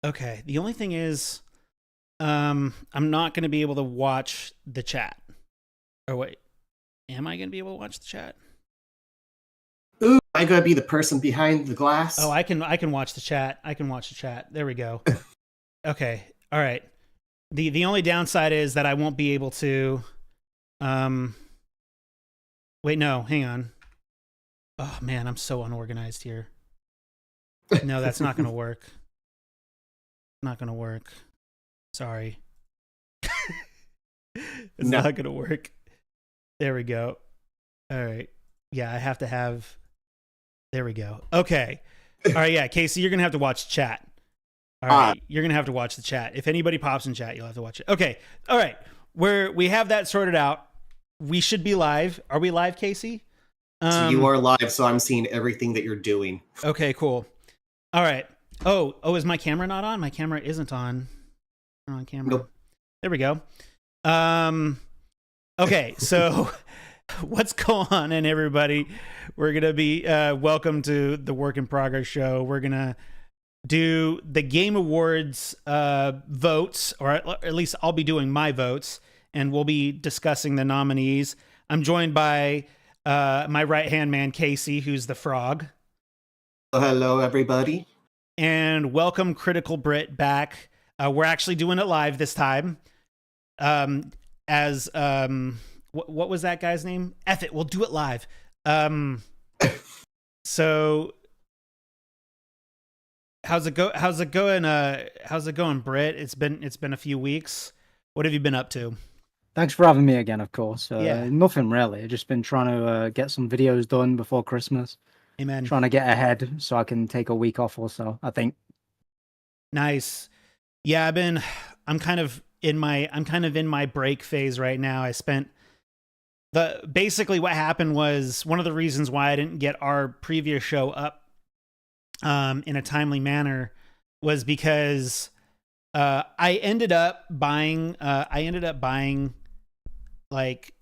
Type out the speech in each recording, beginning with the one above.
Okay. The only thing is, I'm not going to be able to watch the chat. Or wait, am I going to be able to watch the chat? Ooh, I gotta be the person behind the Oh, glass. I can watch the chat. I can watch the chat. There we go. Okay. All right. The only downside is that I won't be able to. Um. Wait. No. Hang on. Oh man, I'm so unorganized here. No, that's not going to work. Not going to work. Sorry. It's No. not going to work. There we go. All right. Yeah, I have to have. There we go. Okay. All right. Yeah, Casey, you're gonna have to watch chat. All Ah, right, you're gonna have to watch the chat. If anybody pops in chat, you'll have to watch it. Okay. All right. We have that sorted out. We should be live. Are we live, Casey? so you Um. are live, so I'm seeing everything that you're doing. Okay. Cool. All right. Oh, is my camera not on? My camera isn't on camera. Nope. There we go. Um. Okay. So what's going on, and everybody? We're gonna be welcome to the Work in Progress show. We're gonna do the Game Awards votes, or at least I'll be doing my votes, and we'll be discussing the nominees. I'm joined by my right hand man, Casey, who's the frog. Hello, everybody. And welcome, Critical Brit, back. We're actually doing it live this time. As what was that guy's name? F it, we'll do it live. So how's it go? How's it going? How's it going, Britt? It's been a few weeks. What have you been up to? Thanks for having me again, of course. Yeah, Nothing really. I've just been trying to get some videos done before Christmas. amen. Trying to get ahead so I can take a week off or so, I think. Nice. Yeah, I'm kind of in my break phase right now. I spent the basically what happened was one of the reasons why I didn't get our previous show up in a timely manner was because I ended up buying like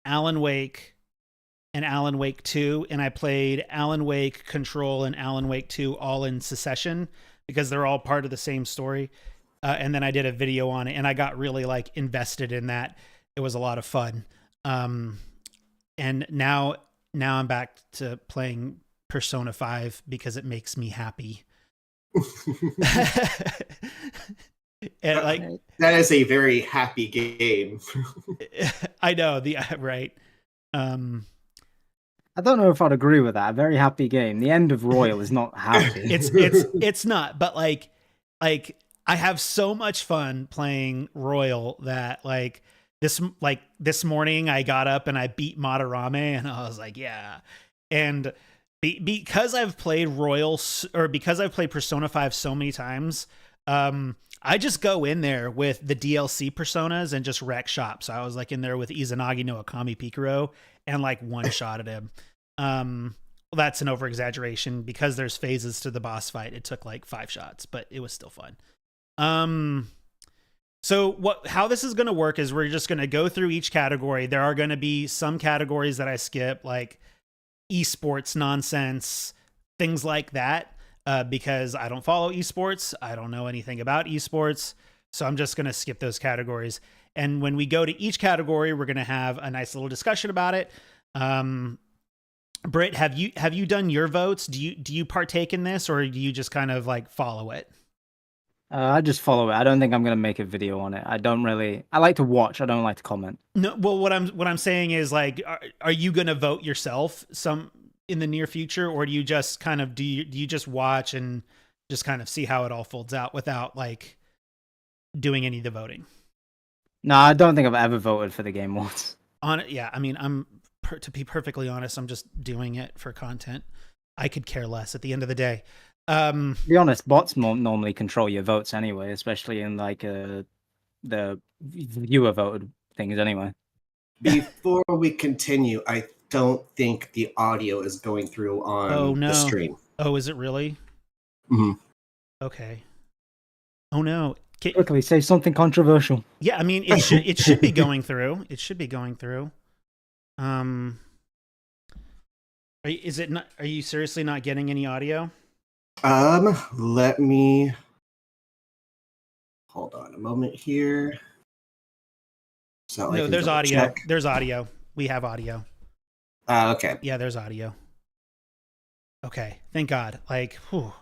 Alan Wake and Alan Wake 2, and I played Alan Wake Control and Alan Wake 2 all in succession because they're all part of the same story. And then I did a video on it, and I got really like invested in that. It was a lot of fun. Um, and now I'm back to playing Persona 5 because it makes me happy. And like Uh, That is a very happy game. I know the right. Um, I don't know if I'd agree with that. A very happy game. The end of Royal is not happy. it's not, but like I have so much fun playing Royal that this morning I got up and I beat Madarame, and I was like, yeah. And because I've played or because I've played Persona 5 so many times, I just go in there with the DLC personas and just wreck shop. So I was like in there with Izanagi no Akami Pikaro and like one shot at him. Well, that's an over exaggeration because there's phases to the boss fight. It took like 5 shots, but it was still fun. Um, so how this is going to work is we're just going to go through each category. There are going to be some categories that I skip, like esports nonsense, things like that, because I don't follow esports. I don't know anything about esports. So I'm just going to skip those categories. And when we go to each category, we're going to have a nice little discussion about it. Britt, have you done your votes? Do you partake in this, or do you just kind of like follow it? I just follow it. I don't think I'm going to make a video on it. I don't really. I like to watch. I don't like to comment. No, well, what I'm saying is like, are you going to vote yourself some in the near future, or do you just kind of do you just watch and just kind of see how it all folds out without like doing any of the voting? No, I don't think I've ever voted for the game once. On it, yeah. I mean, to be perfectly honest, I'm just doing it for content. I could care less at the end of the day. To be honest, bots normally control your votes anyway, especially in like the viewer voted things anyway. Before we continue, I don't think the audio is going through Oh on the no. stream. Oh, is it really? Mhm. Okay. Oh no. Quickly, say something controversial. Yeah, I mean it should be going through. It should be going through. Um, is it not? Are you seriously not getting any audio? Let me Hold on a moment here. So No, there's audio. There's audio. We have audio. Okay. Yeah, there's audio. Okay, thank God. Like, whew.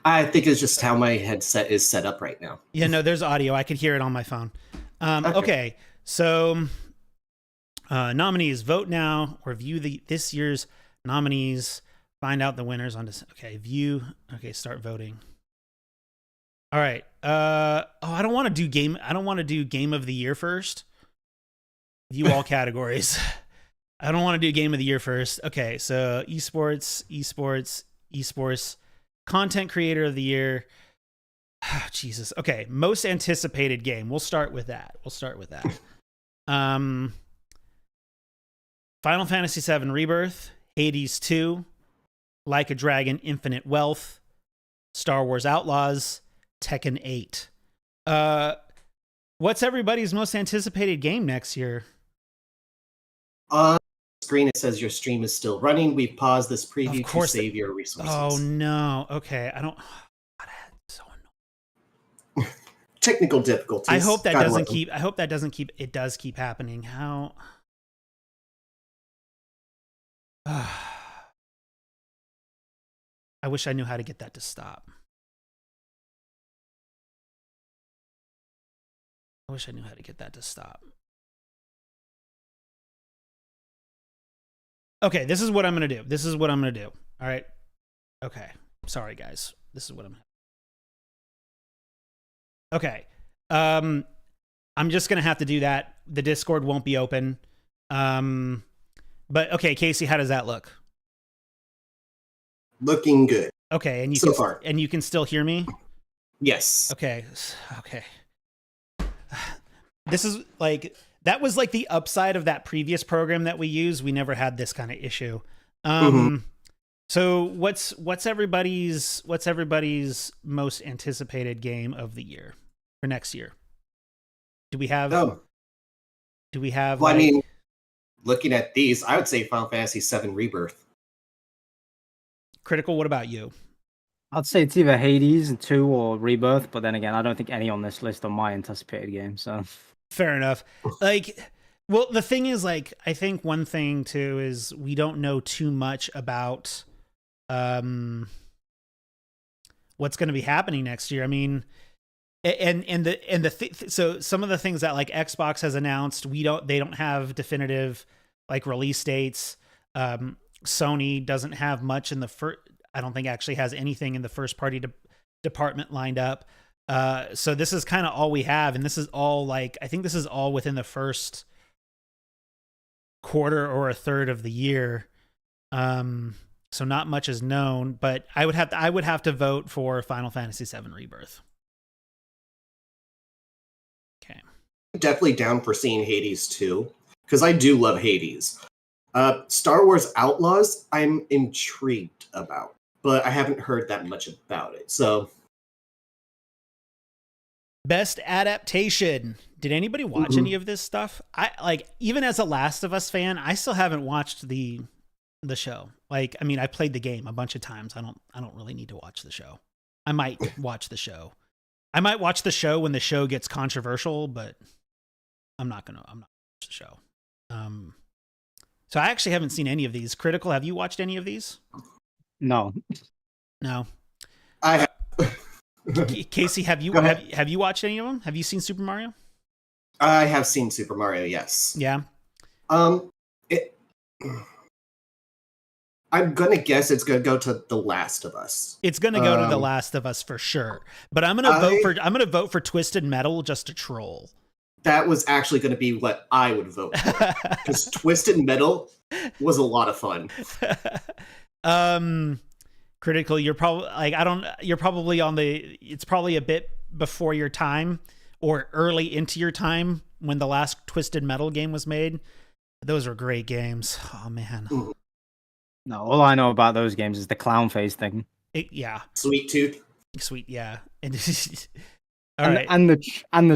I think it's just how my headset is set up right now. Yeah, no, there's audio. I could hear it on my phone. Okay, so nominees, vote now or view this year's nominees. Find out the winners on this. Okay, view. Okay, start voting. All right. I don't want to do game. I don't want to do game of the year first. View all categories. I don't want to do game of the year first. Okay, so esports, content creator of the year. Oh, Jesus. Okay, most anticipated game. We'll start with that. Final Fantasy VII Rebirth, Hades 2, Like a Dragon Infinite Wealth, Star Wars Outlaws, Tekken 8. What's everybody's most anticipated game next year? On screen it says your stream is still running. We've paused this preview to save your resources. Oh no. Okay, I don't. God, so annoying. Technical difficulties. I hope that doesn't keep. I hope that doesn't keep. It does keep happening. How? I wish I knew how to get that to stop. Okay, this is what I'm going to do. All right. Okay. Sorry, guys. This is what I'm... Okay. I'm just going to have to do that. The Discord won't be open. But, okay, Casey, how does that look? Looking good. Okay, and you can still hear me? Yes. Okay. This is like... That was like the upside of that previous program that we used. We never had this kind of issue. So what's everybody's most anticipated game of the year for next year? Do we have? Well, I mean, looking at these, I would say Final Fantasy VII Rebirth. Critical. What about you? I'd say it's either Hades 2 or Rebirth, but then again, I don't think any on this list are my anticipated games. So. Fair enough. Like, well, the thing is, like, I think one thing too is we don't know too much about what's going to be happening next year. I mean, so some of the things that like Xbox has announced, they don't have definitive like release dates. Sony doesn't have much in the I don't think actually has anything in the first party department lined up. So this is kind of all we have, and this is all like I think this is all within the first quarter or a third of the year. So not much is known, but I would have to vote for Final Fantasy VII Rebirth. Okay. Definitely down for seeing Hades 2, because I do love Hades. Star Wars Outlaws, I'm intrigued about, but I haven't heard that much about it. So best adaptation. Did anybody watch any of this stuff? I like, even as a Last of Us fan, I still haven't watched the show. Like, I mean, I played the game a bunch of times. I don't really need to watch the show. I might watch the show. I might watch the show when the show gets controversial, but I'm not gonna watch the show. So I actually haven't seen any of these. Critical, have you watched any of these? No. I have. Casey, have you watched any of them? Have you seen Super Mario? I have seen Super Mario, yes. Yeah. I'm gonna guess it's gonna go to The Last of Us. It's gonna go to The Last of Us for sure. But I'm gonna vote for Twisted Metal just to troll. That was actually gonna be what I would vote for. Because Twisted Metal was a lot of fun. Critical, you're probably on it's probably a bit before your time or early into your time when the last Twisted Metal game was made. Those were great games. Oh man. No, all I know about those games is the clown face thing. Yeah. Sweet Tooth. Sweet, yeah. And the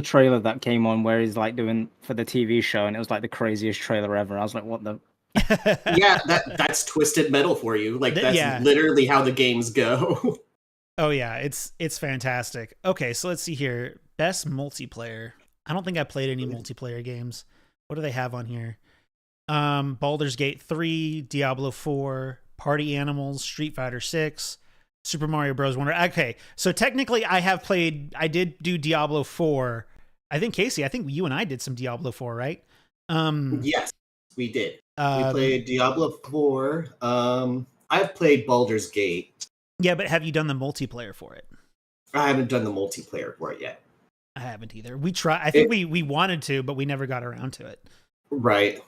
trailer that came on where he's like doing for the TV show, and it was like the craziest trailer ever. I was like, what the? Yeah, that's Twisted Metal for you. Like that's literally how the games go. Oh yeah, it's fantastic. Okay, so let's see here. Best multiplayer. I don't think I played any multiplayer games. What do they have on here? Baldur's Gate 3, Diablo 4, Party Animals, Street Fighter 6, Super Mario Bros. Wonder. Okay, so technically I did do Diablo 4. I think Casey, you and I did some Diablo 4, right? Yes, we did. We played Diablo 4. I've played Baldur's Gate. Yeah, but have you done the multiplayer for it? I haven't done the multiplayer for it yet. I haven't either. We tried. I think we wanted to, but we never got around to it. Right.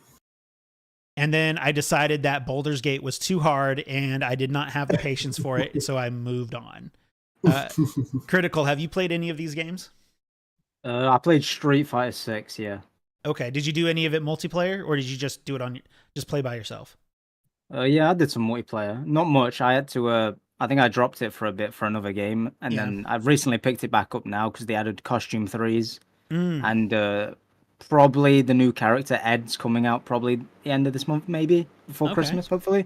And then I decided that Baldur's Gate was too hard, and I did not have the patience for it, so I moved on. Critical, have you played any of these games? I played Street Fighter 6, yeah. Okay. Did you do any of it multiplayer, or did you just do it just play by yourself? Yeah, I did some multiplayer. Not much. I had to. I think I dropped it for a bit for another game, and then I've recently picked it back up now because they added costume 3s, and probably the new character Ed's coming out probably the end of this month, maybe before Christmas, hopefully.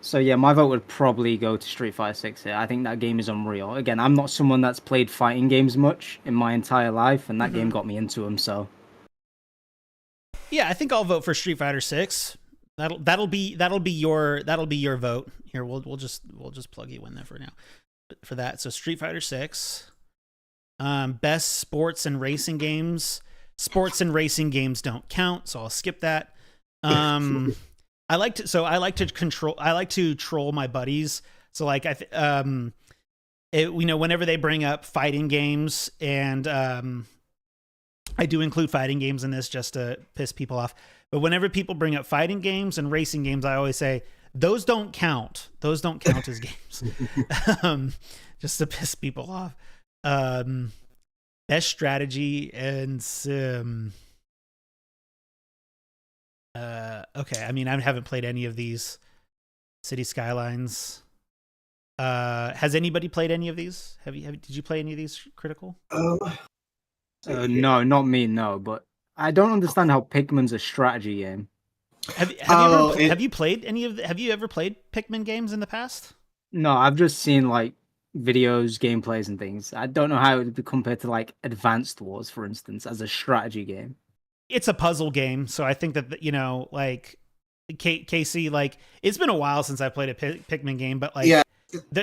So yeah, my vote would probably go to Street Fighter 6 here. I think that game is unreal. Again, I'm not someone that's played fighting games much in my entire life, and that game got me into them. So yeah, I think I'll vote for Street Fighter 6. That'll be your vote. Here, we'll just plug you in there for now. For that, so Street Fighter 6. Best sports and racing games. Sports and racing games don't count, so I'll skip that. I like to troll my buddies. So like whenever they bring up fighting games, and I do include fighting games in this just to piss people off. But whenever people bring up fighting games and racing games, I always say those don't count. Those don't count as games. Just to piss people off. Best strategy and sim. Okay, I mean, I haven't played any of these. City Skylines. Has anybody played any of these? Did you play any of these, Critical? No, not me, no. But I don't understand how Pikmin's a strategy game. Have you played any of? Have you ever played Pikmin games in the past? No, I've just seen like videos, gameplays, and things. I don't know how it would be compared to like Advanced Wars, for instance, as a strategy game. It's a puzzle game, so I think that like Casey, like it's been a while since I played a Pikmin game, but like they're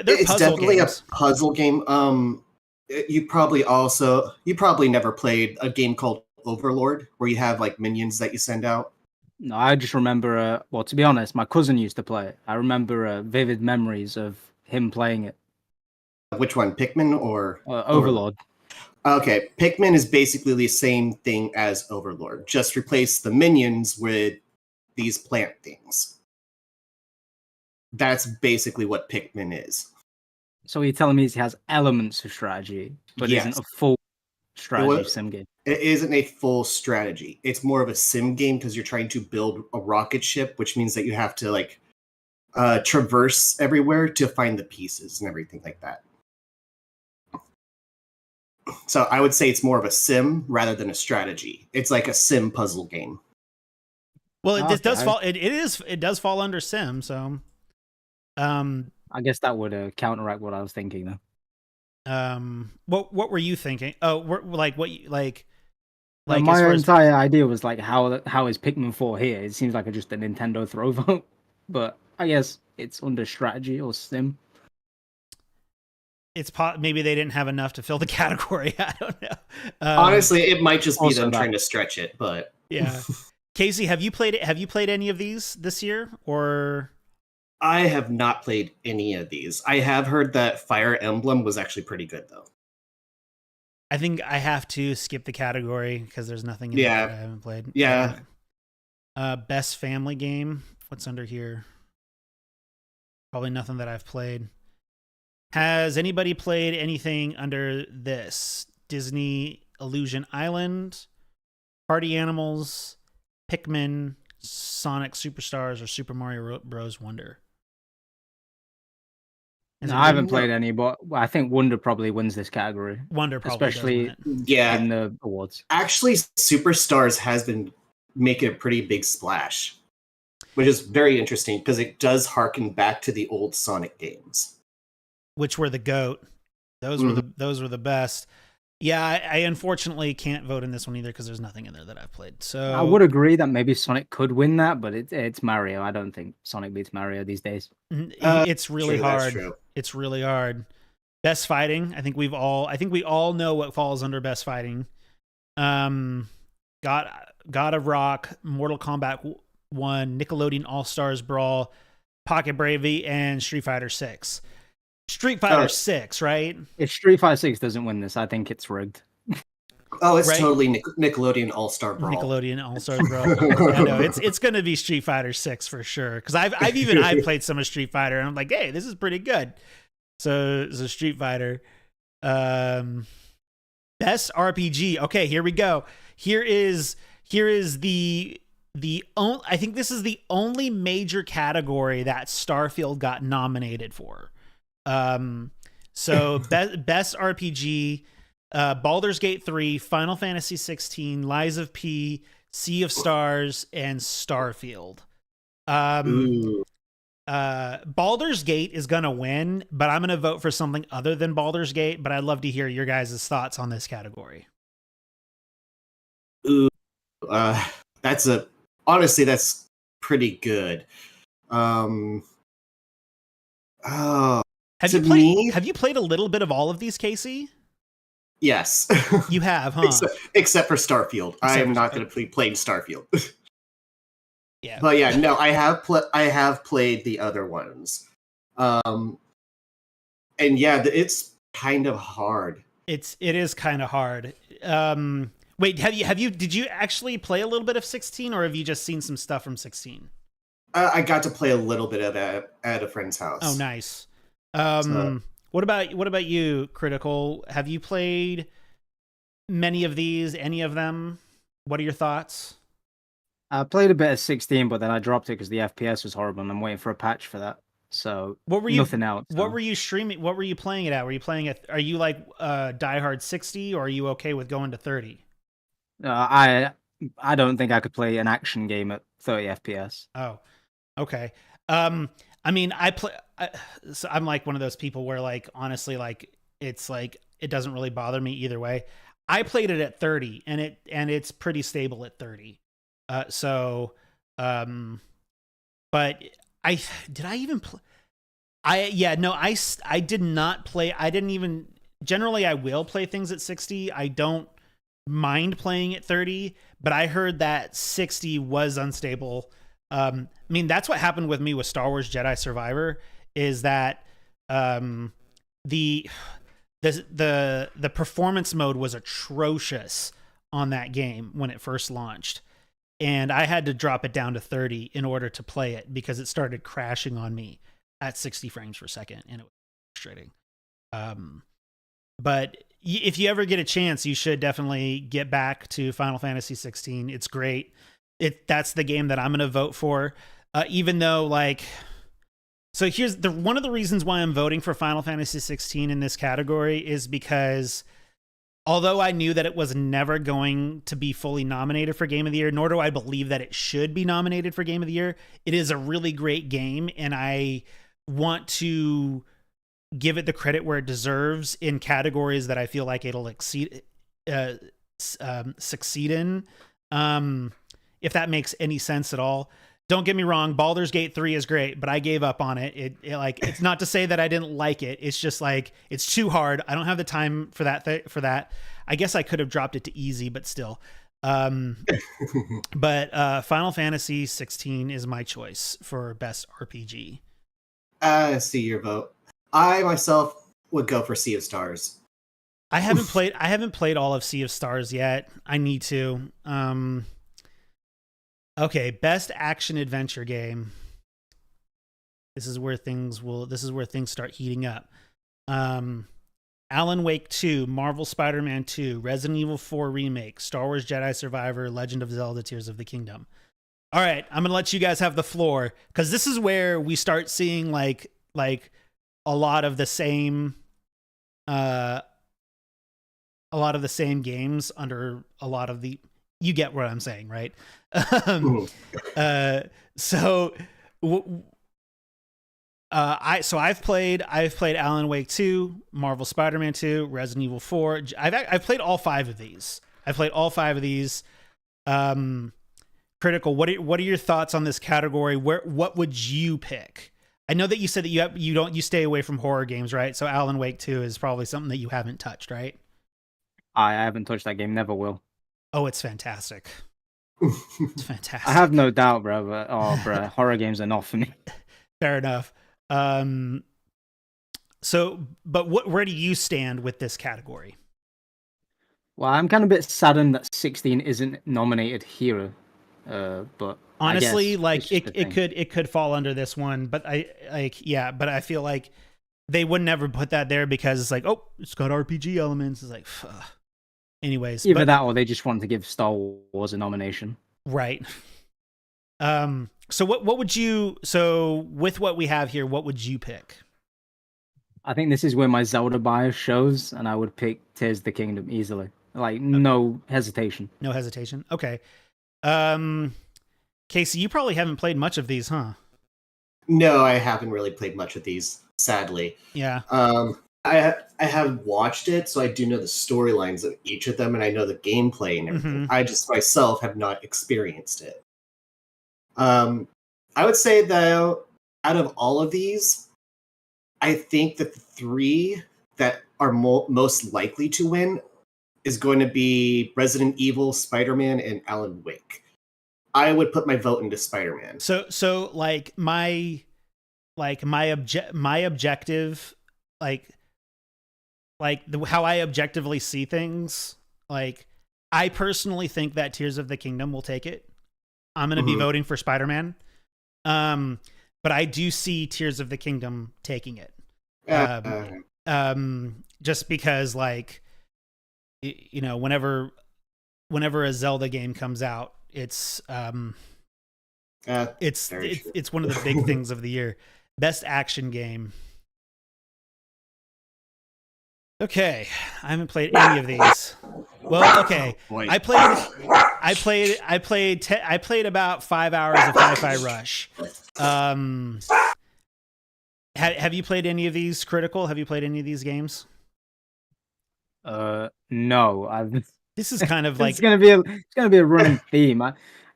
it's puzzle definitely games. A puzzle game. You probably never played a game called Overlord, where you have like minions that you send out. No, I just remember. Well, to be honest, my cousin used to play it. I remember vivid memories of him playing it. Which one, Pikmin or Overlord? Okay, Pikmin is basically the same thing as Overlord. Just replace the minions with these plant things. That's basically what Pikmin is. So you're telling me it has elements of strategy, but isn't a full strategy sim game? It isn't a full strategy. It's more of a sim game because you're trying to build a rocket ship, which means that you have to like traverse everywhere to find the pieces and everything like that. So I would say it's more of a sim rather than a strategy. It's like a sim puzzle game. Well, it does fall. It does fall under sim. So, I guess that would counteract what I was thinking, though. What were you thinking? Oh, my entire idea was like, how is Pikmin 4 here? It seems like just a Nintendo throw vote, but I guess it's under strategy or sim. It's maybe they didn't have enough to fill the category. I don't know. Honestly, it might just be them trying to stretch it, but yeah. Casey, have you played any of these this year, or? I have not played any of these. I have heard that Fire Emblem was actually pretty good, though. I think I have to skip the category because there's nothing in there that I haven't played. Yeah. Best family game. What's under here? Probably nothing that I've played. Has anybody played anything under this? Disney Illusion Island, Party Animals, Pikmin, Sonic Superstars, or Super Mario Bros. Wonder? No, I haven't played any, but I think Wonder probably wins this category. Wonder probably especially in the awards. Actually, Superstars has been making a pretty big splash, which is very interesting because it does harken back to the old Sonic games, which were the GOAT. those were the best. Yeah, I unfortunately can't vote in this one either because there's nothing in there that I've played. So I would agree that maybe Sonic could win that, but it's Mario. I don't think Sonic beats Mario these days. It's really true, that's hard. true. It's really hard. Best fighting. I think we all know what falls under best fighting. God of Rock, Mortal Kombat 1, Nickelodeon All Stars Brawl, Pocket Bravey, and Street Fighter 6. Street Fighter 6, right? If Street Fighter 6 doesn't win this, I think it's rigged. Oh, it's Right? totally Nickelodeon All-Star Brawl. Nickelodeon All Stars Brawl. Yeah, no, it's going to be Street Fighter 6 for sure. Because I've played some of Street Fighter, and I'm like, hey, this is pretty good. So Street Fighter. Best RPG. Okay, here we go. Here is the only, I think this is the only major category that Starfield got nominated for. So best RPG, Baldur's Gate 3, Final Fantasy 16, Lies of P, Sea of Stars, and Starfield. Baldur's Gate is gonna win, but I'm gonna vote for something other than Baldur's Gate. But I'd love to hear your guys' thoughts on this category. Ooh, honestly, that's pretty good. Have you played a little bit of all of these, Casey? Yes. You have, huh? Except for Starfield. I am not going to be playing Starfield. Yeah. But yeah, no, I have played the other ones. And yeah, it's kind of hard. It is kind of hard. Wait, did you actually play a little bit of 16, or have you just seen some stuff from 16? I got to play a little bit of it at a friend's house. Oh, nice. What about you, Critical? Have you played many of these? Any of them? What are your thoughts? I played a bit of 16, but then I dropped it because the FPS was horrible, and I'm waiting for a patch for that. So nothing else. What were you streaming? What were you playing it at? Were you playing it? Are you like Die Hard 60, or are you okay with going to 30? I don't think I could play an action game at 30 FPS. Oh, okay. I mean, so I'm like one of those people where, like, honestly, like, it's like it doesn't really bother me either way. I played it at 30, and it's pretty stable at 30. But did I even play? I did not play. I didn't even. Generally, I will play things at 60. I don't mind playing at 30, but I heard that 60 was unstable. I mean, that's what happened with me with Star Wars Jedi Survivor, is that the performance mode was atrocious on that game when it first launched, and I had to drop it down to 30 in order to play it because it started crashing on me at 60 frames per second, and it was frustrating. But if you ever get a chance, you should definitely get back to Final Fantasy 16. It's great. That's the game that I'm going to vote for, even though, like, so here's one of the reasons why I'm voting for Final Fantasy 16 in this category is because although I knew that it was never going to be fully nominated for Game of the Year, nor do I believe that it should be nominated for Game of the Year, it is a really great game, and I want to give it the credit where it deserves in categories that I feel like it'll succeed in. If that makes any sense at all. Don't get me wrong, Baldur's Gate 3 is great, but I gave up on it. It's not to say that I didn't like it. It's just like it's too hard. I don't have the time for that. I guess I could have dropped it to easy, but still. But Final Fantasy 16 is my choice for best RPG. I see your vote. I myself would go for Sea of Stars. I haven't played all of Sea of Stars yet. I need to. Okay, best action adventure game. This is where things start heating up. Alan Wake 2, Marvel Spider-Man 2, Resident Evil 4 Remake, Star Wars Jedi Survivor, Legend of Zelda Tears of the Kingdom. All right, I'm going to let you guys have the floor cuz this is where we start seeing like a lot of the same games under a lot of the, you get what I'm saying, right? I've played Alan Wake 2, Marvel Spider-Man 2, Resident Evil 4. I've played all 5 of these. Critical. What are your thoughts on this category? What would you pick? I know that you said that you stay away from horror games, right? So Alan Wake 2 is probably something that you haven't touched, right? I haven't touched that game, never will. Oh, it's fantastic. It's fantastic. I have no doubt, bro, but horror games are not for me. Fair enough. But where do you stand with this category? Well, I'm kind of a bit saddened that 16 isn't nominated here. But honestly, like it could fall under this one, but but I feel like they would never put that there because it's like, oh, it's got RPG elements. It's like, anyways, either that or they just want to give Star Wars a nomination, right? So what would you? So with what we have here, what would you pick? I think this is where my Zelda bias shows, and I would pick Tears of the Kingdom easily, like no hesitation. No hesitation. Okay. Casey, you probably haven't played much of these, huh? No, I haven't really played much of these, sadly. Yeah. I have watched it, so I do know the storylines of each of them, and I know the gameplay and everything. Mm-hmm. I just myself have not experienced it. I would say that out of all of these, I think that the 3 that are most likely to win is going to be Resident Evil, Spider-Man, and Alan Wake. I would put my vote into Spider-Man. So like my objective, how I objectively see things, like I personally think that Tears of the Kingdom will take it. I'm going to be voting for Spider-Man. But I do see Tears of the Kingdom taking it. Just because, like, you know, whenever a Zelda game comes out, it's one of the big things of the year. Best action game. Okay, I haven't played any of these. Well, okay, I played about 5 hours of Hi-Fi Rush. Have you played any of these? Critical? Have you played any of these games? No. This is kind of like it's gonna be a running theme. I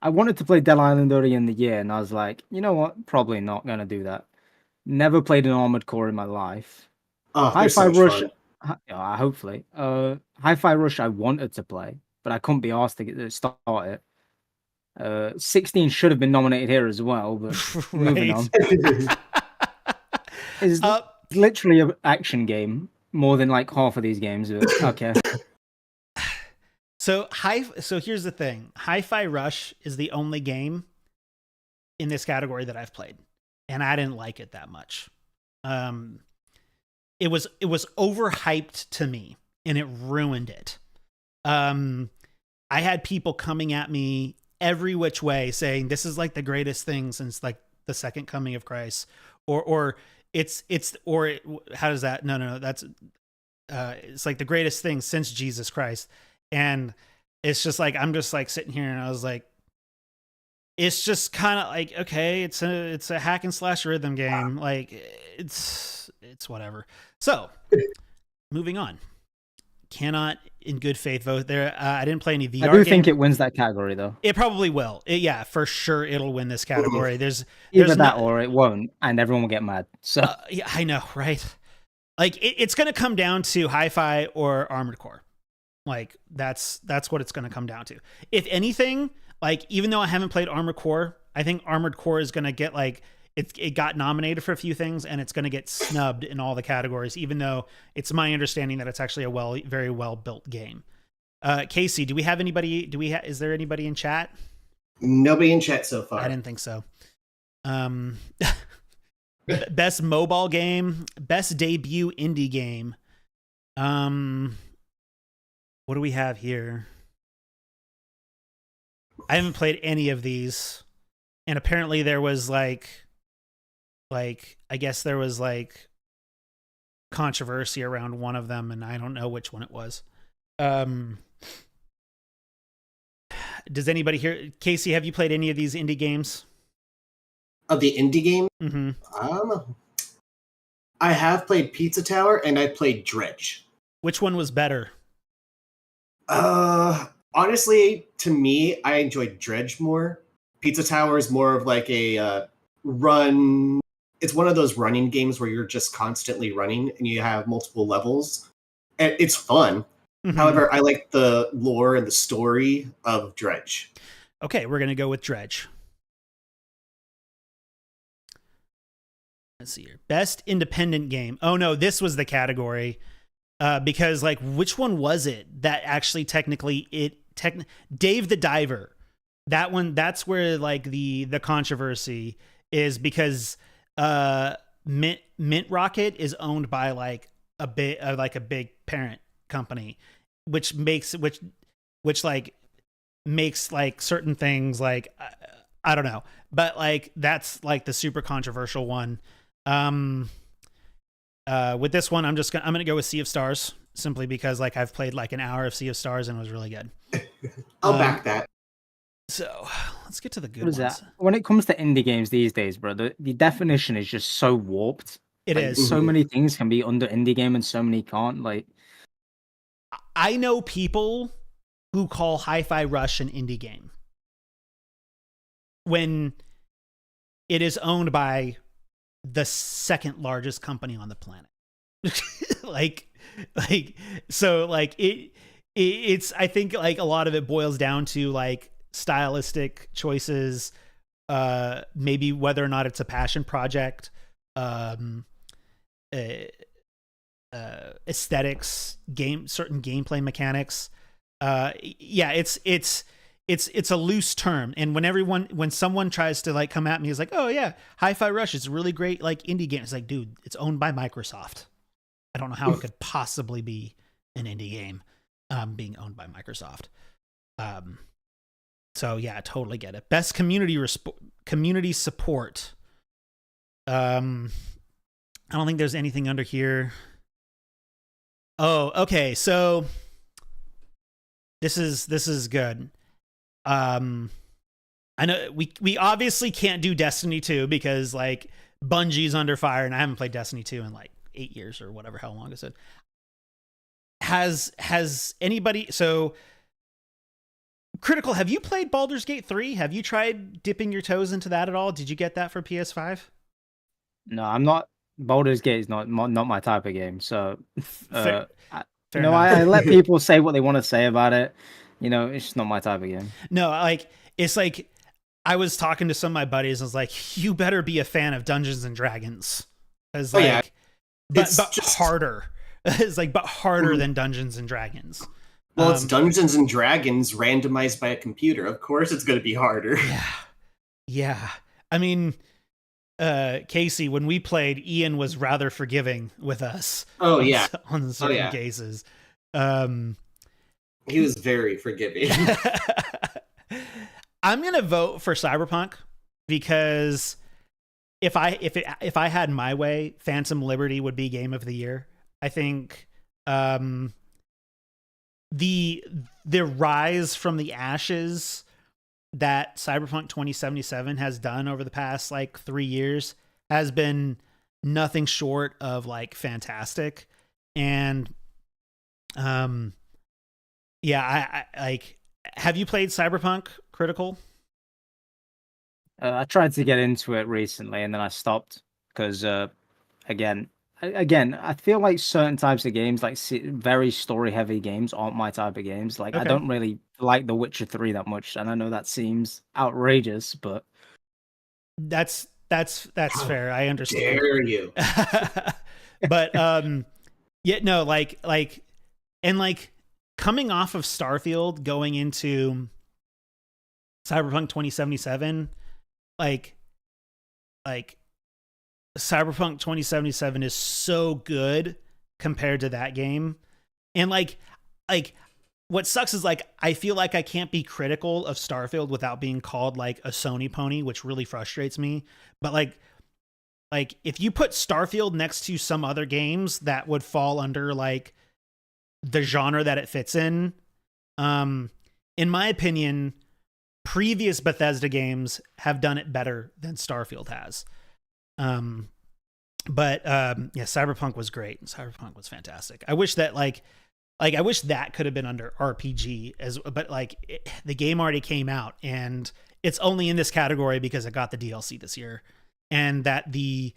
wanted to play Dead Island early in the year, and I was like, you know what? Probably not gonna do that. Never played an Armored Core in my life. Hi-Fi Rush. Hopefully. Hi-Fi Rush I wanted to play, but I couldn't be asked to start it. 16 should have been nominated here as well, but moving on. It's literally an action game, more than like half of these games. But okay. So here's the thing. Hi-Fi Rush is the only game in this category that I've played, and I didn't like it that much. It was overhyped to me, and it ruined it. I had people coming at me every which way saying this is like the greatest thing since like the second coming of Christ, or how does that? No, that's it's like the greatest thing since Jesus Christ. And it's just like, I'm just like sitting here and I was like, it's just kind of like, okay, it's a hack and slash rhythm game. Like it's whatever. So moving on. Cannot in good faith vote there. I didn't play any VR. I do think it wins that category though. It probably will. Yeah, for sure. It'll win this category. There's either that or it won't, and everyone will get mad. So yeah, I know, right? Like it's going to come down to Hi-Fi or Armored Core. Like that's what it's going to come down to. If anything, like even though I haven't played Armored Core, I think Armored Core is going to get like it got nominated for a few things and it's going to get snubbed in all the categories, even though it's my understanding that it's actually a very well built game. Casey, do we have anybody? Is there anybody in chat? Nobody in chat so far. I didn't think so. Best mobile game, best debut indie game. What do we have here? I haven't played any of these, and apparently there was like I guess there was like controversy around one of them, and I don't know which one it was. Does anybody here? Casey, have you played any of these indie games? Of the indie game? Mm-hmm. I have played Pizza Tower and I played Dredge. Which one was better? Honestly, to me, I enjoyed Dredge more. Pizza Tower is more of like a run. It's one of those running games where you're just constantly running and you have multiple levels. And it's fun. Mm-hmm. However, I like the lore and the story of Dredge. Okay, we're going to go with Dredge. Let's see here. Best independent game. Oh, no, this was the category. Because, like, which one was it that actually Dave the Diver? That one, that's where, like, the controversy is because Mint Rocket is owned by, like, a big parent company, which makes like certain things like I don't know, but like that's like the super controversial one. With this one, I'm gonna go with Sea of Stars simply because like I've played like an hour of Sea of Stars and it was really good. I'll back that. So let's get to the good What is ones. that? When it comes to indie games these days, bro, the definition is just so warped. It like, is. So many things can be under indie game and so many can't. Like, I know people who call Hi-Fi Rush an indie game when it is owned by the second largest company on the planet. It's I think like a lot of it boils down to like stylistic choices, maybe whether or not it's a passion project, aesthetics, certain gameplay mechanics. Yeah, it's a loose term, and when someone tries to like come at me, is like, oh yeah, Hi-Fi Rush is a really great like indie game. It's like, dude, it's owned by Microsoft. I don't know how it could possibly be an indie game, being owned by Microsoft. So yeah, I totally get it. Best community support. I don't think there's anything under here. Oh, okay. So this is good. I know we obviously can't do Destiny 2 because like Bungie's under fire, and I haven't played Destiny 2 in like 8 years or whatever how long is it. Has anybody so Critical, have you played Baldur's Gate 3? Have you tried dipping your toes into that at all? Did you get that for PS5? no, I'm not. Baldur's Gate is not my type of game. So, Fair I let people say what they want to say about it. You know, it's just not my type of game. No, like it's like I was talking to some of my buddies. And I was like, "You better be a fan of Dungeons and Dragons." As like, yeah. but harder. It's like, but harder than Dungeons and Dragons. Well, it's Dungeons and Dragons randomized by a computer. Of course, it's going to be harder. Yeah. I mean, Casey, when we played, Ian was rather forgiving with us. Oh yeah, on certain cases. He was very forgiving. I'm gonna vote for Cyberpunk because if I had my way, Phantom Liberty would be Game of the Year. I think the rise from the ashes that Cyberpunk 2077 has done over the past like 3 years has been nothing short of like fantastic. And yeah, I like, have you played Cyberpunk Critical? I tried to get into it recently and then I stopped because again, I feel like certain types of games, like very story-heavy games, aren't my type of games. Like, I don't really like The Witcher 3 that much, and I know that seems outrageous, but that's fair. I understand. Dare you? But yeah, no, like, and like coming off of Starfield, going into Cyberpunk 2077, like. Cyberpunk 2077 is so good compared to that game. And like what sucks is like I feel like I can't be critical of Starfield without being called like a Sony pony, which really frustrates me. But like if you put Starfield next to some other games that would fall under like the genre that it fits in my opinion, previous Bethesda games have done it better than Starfield has. But yeah, Cyberpunk was great. Cyberpunk was fantastic. I wish that I wish that could have been under RPG but the game already came out and it's only in this category because it got the DLC this year, and that the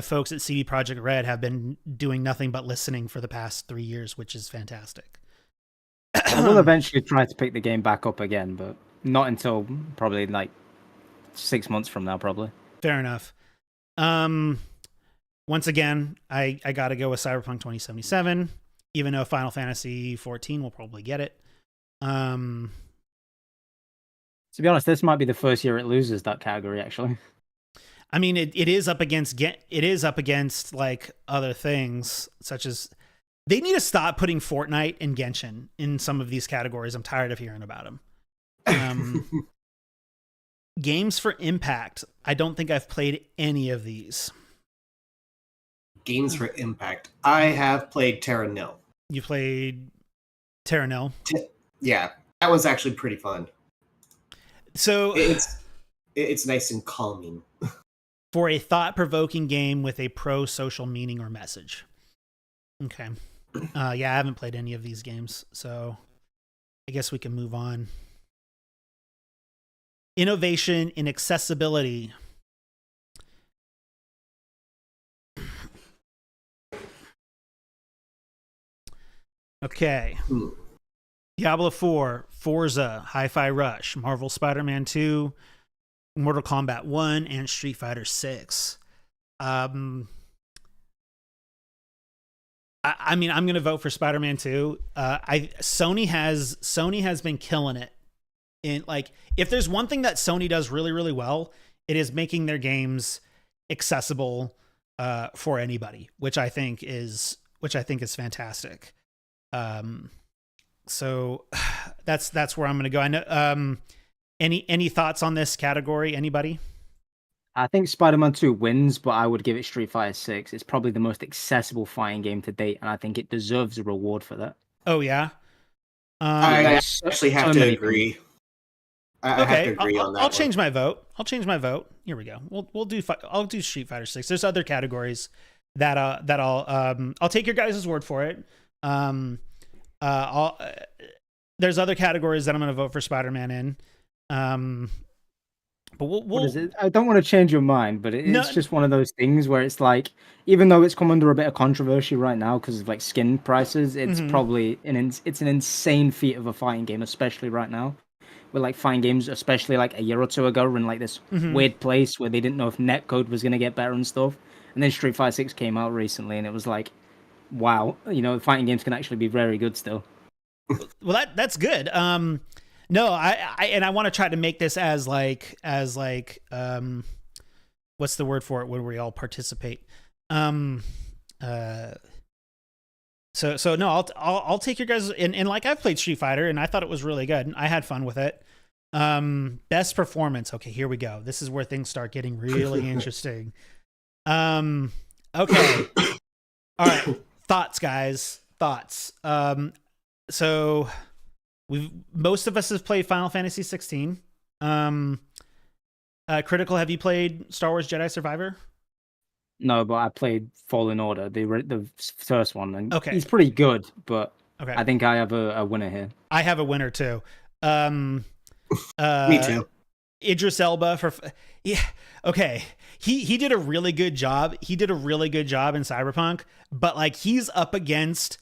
folks at CD Projekt Red have been doing nothing but listening for the past 3 years, which is fantastic. We'll eventually try to pick the game back up again, but not until probably like 6 months from now, probably. Fair enough. Once again, I got to go with Cyberpunk 2077, even though Final Fantasy 14 will probably get it. To be honest, this might be the first year it loses that category, actually. I mean, it is up against like other things, such as they need to stop putting Fortnite and Genshin in some of these categories. I'm tired of hearing about them. Games for Impact. I don't think I've played any of these. Games for Impact. I have played Terra Nil. You played Terra Nil? Yeah, that was actually pretty fun. So it's nice and calming. For a thought-provoking game with a pro-social meaning or message. Okay. Yeah, I haven't played any of these games, so I guess we can move on. Innovation in accessibility. Okay. Diablo 4, Forza, Hi-Fi Rush, Marvel Spider-Man 2, Mortal Kombat 1, and Street Fighter 6. I mean, I'm going to vote for Spider-Man 2. Sony has been killing it. In like, if there's one thing that Sony does really, really well, it is making their games accessible for anybody, which I think is fantastic. So that's where I'm going to go. I know. Any thoughts on this category? Anybody? I think Spider-Man 2 wins, but I would give it Street Fighter 6. It's probably the most accessible fighting game to date, and I think it deserves a reward for that. Oh yeah. I actually have to agree. I have to agree on that. I'll change my vote. Here we go. I'll do Street Fighter 6. There's other categories that I'll take your guys' word for it. There's other categories that I'm going to vote for Spider-Man in. But what is it? I don't want to change your mind, but it's just one of those things where it's like, even though it's come under a bit of controversy right now because of like skin prices, it's probably it's an insane feat of a fighting game, especially right now. With like fighting games, especially like a year or two ago, were in like this weird place where they didn't know if netcode was going to get better and stuff. And then Street Fighter 6 came out recently, and it was like, wow, fighting games can actually be very good still. Well, that's good. No, I want to try to make this as like what's the word for it when we all participate? So no, I'll take your guys and like I've played Street Fighter and I thought it was really good. I had fun with it. Best performance. Okay, here we go. This is where things start getting really interesting. Okay. All right. Thoughts, guys. Thoughts. So most of us have played Final Fantasy 16. Critical, have you played Star Wars Jedi Survivor? No, but I played Fallen Order, the first one. And okay, he's pretty good, but okay. I think I have a winner here. I have a winner too. Me too. Idris Elba okay. He did a really good job. He did a really good job in Cyberpunk, but like he's up against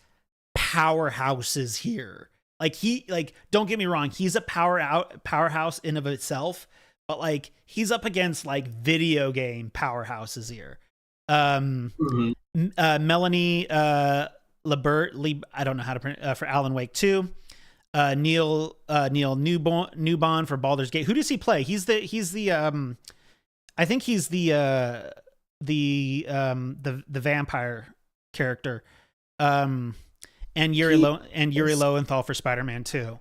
powerhouses here. Like don't get me wrong, he's a powerhouse in of itself, but like he's up against like video game powerhouses here. Melanie Liebert, I don't know how to pronounce for Alan Wake 2. Neil Newbon for Baldur's Gate. Who does he play? He's the I think he's the vampire character. And Yuri Lowenthal for Spider-Man 2.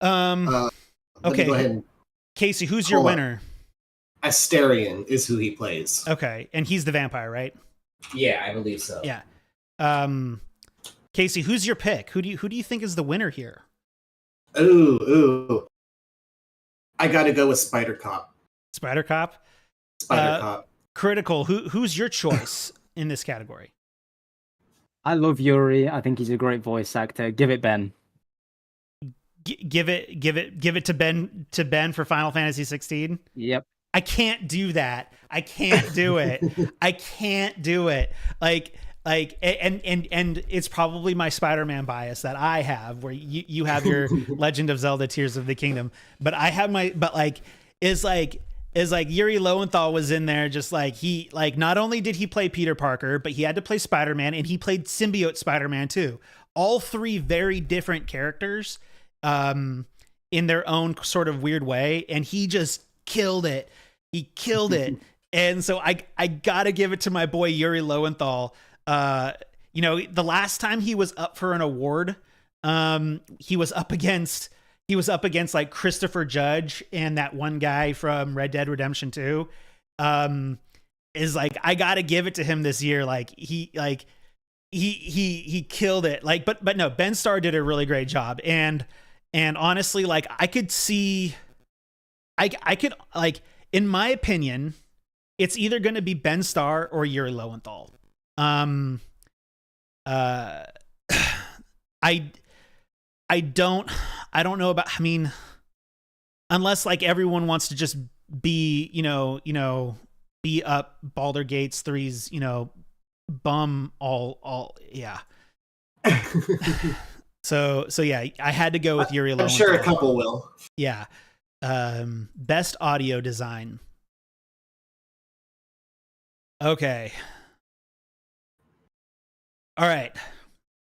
Okay. Casey, who's your winner? Asterion is who he plays. Okay, and he's the vampire, right? Yeah, I believe so. Yeah. Casey, who's your pick? Who do you think is the winner here? Ooh. I got to go with Spider Cop. Spider Cop. Spider Cop. Critical. Who's your choice in this category? I love Yuri. I think he's a great voice actor. Give it Ben. Give it to Ben for Final Fantasy 16. Yep. I can't do that. I can't do it. I can't do it. Like and it's probably my Spider-Man bias that I have, where you have your Legend of Zelda Tears of the Kingdom, but I have is Yuri Lowenthal was in there, just like he, like, not only did he play Peter Parker, but he had to play Spider-Man, and he played symbiote Spider-Man too. All three very different characters in their own sort of weird way, and he just killed it. He killed it. And so I gotta give it to my boy Yuri Lowenthal. The last time he was up for an award, he was up against like Christopher Judge and that one guy from Red Dead Redemption 2. Is like, I gotta give it to him this year. He killed it. Like, but no, Ben Starr did a really great job. And honestly, like, I could like, in my opinion, it's either going to be Ben Starr or Yuri Lowenthal. I don't know about, I mean, unless like everyone wants to just be, be up Baldur's Gate 3's, bum all yeah. So yeah, I had to go with Yuri Lowenthal. I'm sure a couple will. Yeah. Best audio design. Okay. All right.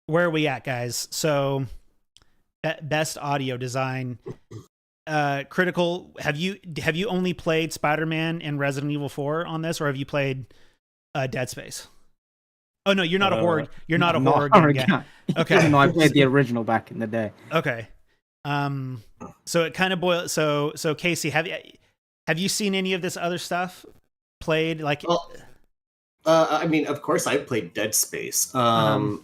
Where are we at, guys? So best audio design. Critical, have you only played Spider-Man and Resident Evil 4 on this, or have you played Dead Space? Oh no, you're not a horror. You're not a horror game guy. Okay. No, I played the original back in the day. Okay. So it kind of boils. So Casey, have you seen any of this other stuff played? Like, well, I mean, of course, I played Dead Space. I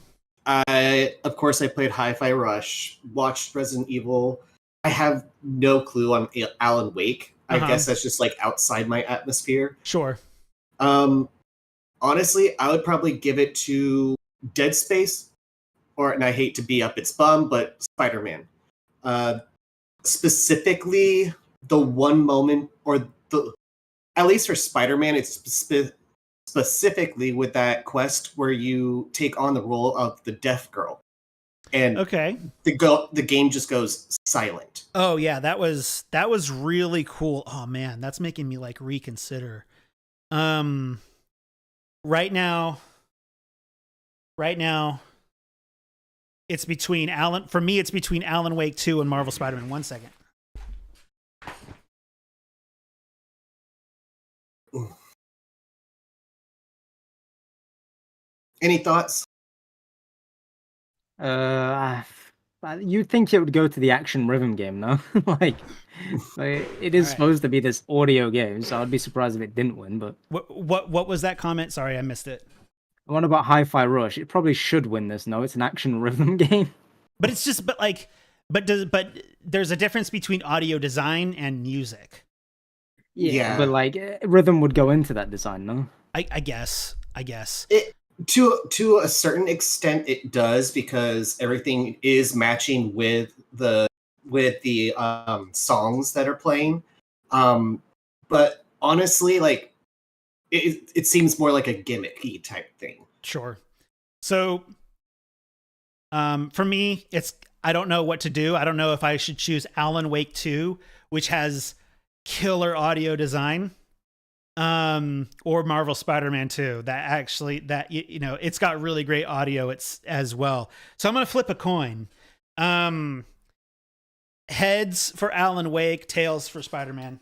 played Hi-Fi Rush. Watched Resident Evil. I have no clue on Alan Wake. I guess that's just like outside my atmosphere. Sure. Honestly, I would probably give it to Dead Space, and I hate to be up its bum, but Spider-Man. Specifically, the one moment, at least for Spider-Man, it's specifically with that quest where you take on the role of the deaf girl, and the game just goes silent. Oh yeah, that was really cool. Oh man, that's making me like reconsider. Right now, it's between Alan Wake 2 and Marvel Spider-Man. 1 second. Any thoughts? You'd think it would go to the action rhythm game, no? like it is supposed to be this audio game, so I'd be surprised if it didn't win. But what was that comment? Sorry, I missed it. What about Hi-Fi Rush? It probably should win this. No, it's an action rhythm game. But it's just, but there's a difference between audio design and music. Yeah. But like rhythm would go into that design, no? I guess. It to a certain extent it does, because everything is matching with the songs that are playing. But honestly, like it seems more like a gimmicky type thing. Sure. So for me, I don't know what to do. I don't know if I should choose Alan Wake 2, which has killer audio design, or Marvel Spider-Man 2. It's got really great audio as well. So I'm going to flip a coin. Heads for Alan Wake, tails for Spider-Man.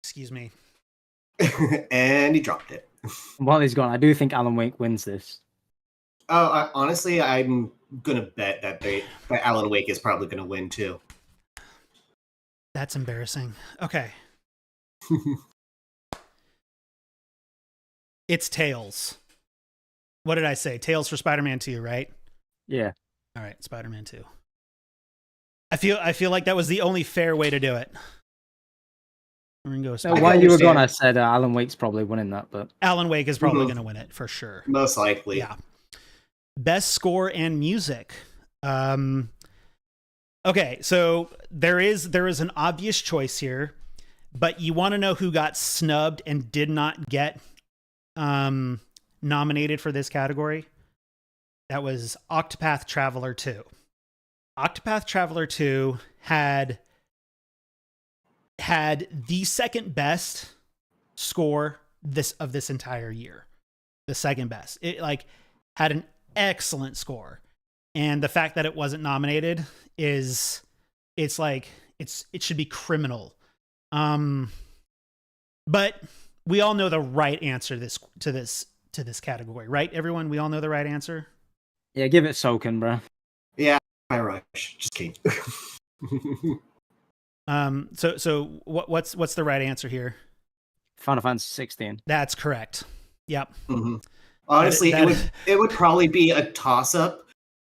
Excuse me. And he dropped it. While he's gone, I do think Alan Wake wins this. Honestly, I'm gonna bet that Alan Wake is probably gonna win too. That's embarrassing. Okay. It's tails. What did I say? Tails for Spider-Man 2, right? Yeah. All right, Spider-Man 2. I feel like that was the only fair way to do it. We're gonna go. So Spider-Man. while you were gone, understand. I said Alan Wake's probably winning that, but Alan Wake is probably Mhm. going to win it for sure. Most likely. Yeah. Best score and music. Okay, so there is an obvious choice here, but you want to know who got snubbed and did not get nominated for this category? That was Octopath Traveler 2. Octopath Traveler 2 had the second best score of this entire year. The second best. It like had an excellent score. And the fact that it wasn't nominated it should be criminal. But we all know the right answer to this category, right? Everyone, we all know the right answer. yeah, give it Soken, bro. Yeah, I rush. Just kidding. So what's the right answer here? Final Fantasy 16. That's correct. Yep. Mm-hmm. Honestly, it would probably be a toss-up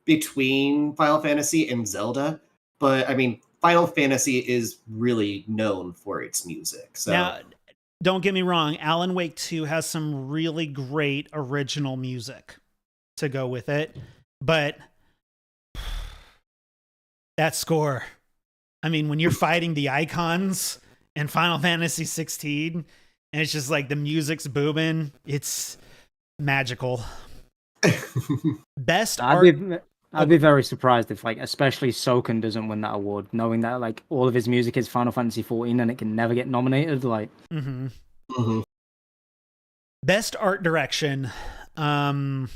between Final Fantasy and Zelda, but I mean, Final Fantasy is really known for its music. So now, don't get me wrong, Alan Wake 2 has some really great original music to go with it, but that score, I mean, when you're fighting the icons in Final Fantasy 16 and it's just like the music's booming, it's magical. Best art. I'd be very surprised if, like, especially Soken doesn't win that award, knowing that, like, all of his music is Final Fantasy 14 and it can never get nominated. Like, Best art direction. So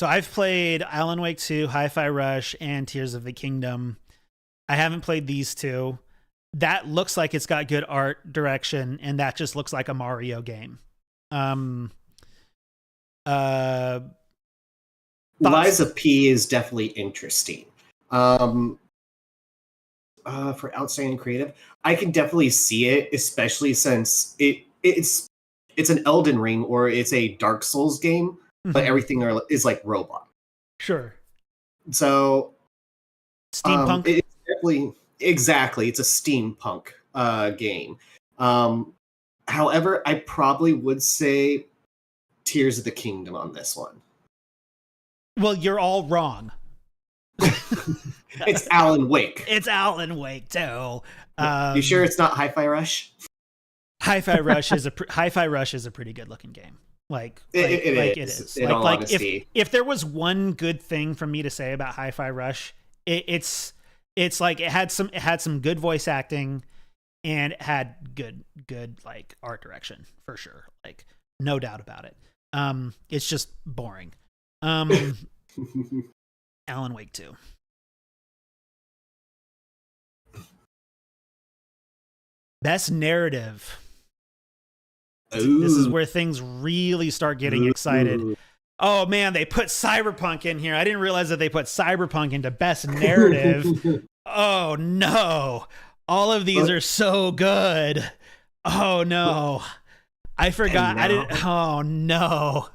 I've played Alan Wake 2, Hi-Fi Rush, and Tears of the Kingdom. I haven't played these two. That looks like it's got good art direction, and that just looks like a Mario game. Liza P is definitely interesting. For outstanding creative, I can definitely see it, especially since it's an Elden Ring or it's a Dark Souls game, but everything is like robot. Sure. So steampunk. It's definitely exactly. It's a steampunk game. However, I probably would say Tears of the Kingdom on this one. Well, you're all wrong. It's Alan Wake. It's Alan Wake too. You sure it's not Hi-Fi Rush? Hi-Fi Rush is a pretty good looking game. It is. If there was one good thing for me to say about Hi-Fi Rush, it's like it had some good voice acting and it had good like art direction for sure. Like no doubt about it. It's just boring. Alan Wake 2. Best narrative. Ooh. This is where things really start getting excited. Oh man, they put Cyberpunk in here. I didn't realize that they put Cyberpunk into best narrative. Oh no. All of these are so good. Oh no. I forgot. Oh no.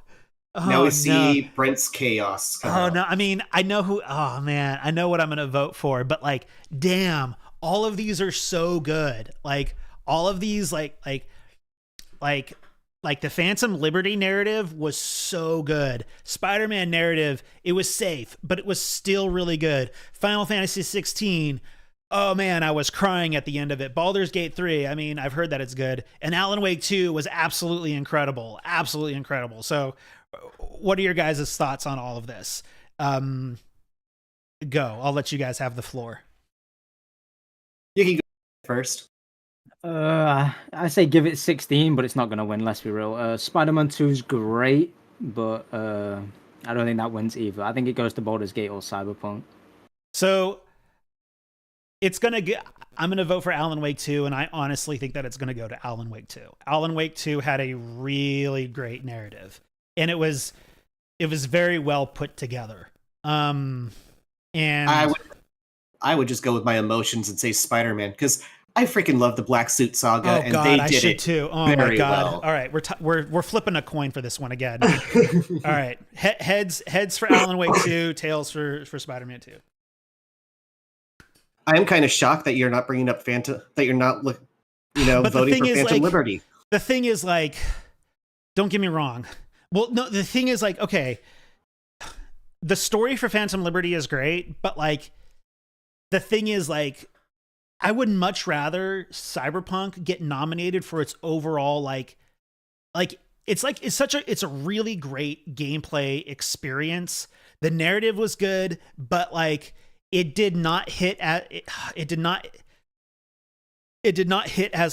Oh, now we see Brent's chaos. No. I mean, I know who. Oh man, I know what I'm gonna vote for. But like, damn, all of these are so good. Like all of these, like the Phantom Liberty narrative was so good. Spider-Man narrative, it was safe, but it was still really good. Final Fantasy 16. Oh man, I was crying at the end of it. Baldur's Gate 3, I mean, I've heard that it's good. And Alan Wake 2 was absolutely incredible. Absolutely incredible. So what are your guys' thoughts on all of this? Go. I'll let you guys have the floor. You can go first. I say give it 16, but it's not going to win, let's be real. Spider-Man 2 is great, but I don't think that wins either. I think it goes to Baldur's Gate or Cyberpunk. So I'm going to vote for Alan Wake 2, and I honestly think that it's going to go to Alan Wake 2. Alan Wake 2 had a really great narrative, and it was very well put together. And I would just go with my emotions and say Spider-Man, because I freaking love the Black Suit Saga, and they did it too. Oh very my god! well. All right, we're flipping a coin for this one again. All right, heads for Alan Wake 2, tails for Spider-Man 2. I am kind of shocked that you're not bringing up But voting for Phantom Liberty. The thing is, like, don't get me wrong. Well, no, the thing is, like, okay, the story for Phantom Liberty is great, but like, the thing is, like, I would much rather Cyberpunk get nominated for its overall it's a really great gameplay experience. The narrative was good, but like it did not hit as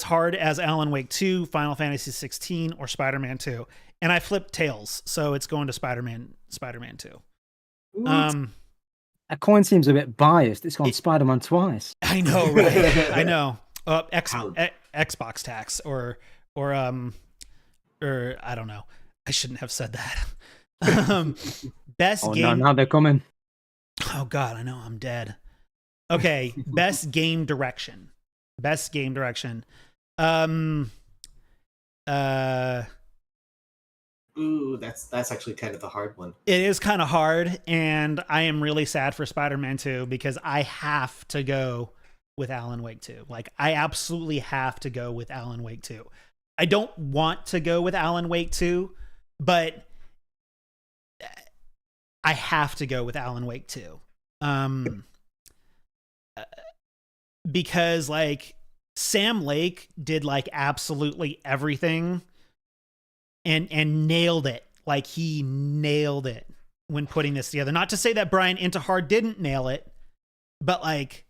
hard as Alan Wake 2, Final Fantasy 16, or Spider-Man 2. And I flipped tails, so it's going to Spider-Man 2. That coin seems a bit biased. It's gone Spider-Man twice. I know, right? I know. Xbox tax or I don't know. I shouldn't have said that. Best game. No, now they're coming. Oh God, I know I'm dead. Okay, best game direction. Best game direction. Ooh, that's actually kind of a hard one. It is kind of hard, and I am really sad for Spider-Man 2 because I have to go with Alan Wake 2. Like, I absolutely have to go with Alan Wake 2. I don't want to go with Alan Wake 2, but I have to go with Alan Wake 2. Because, like, Sam Lake did, like, absolutely everything and nailed it. Like, he nailed it when putting this together. Not to say that Brian Intihar didn't nail it, but, like,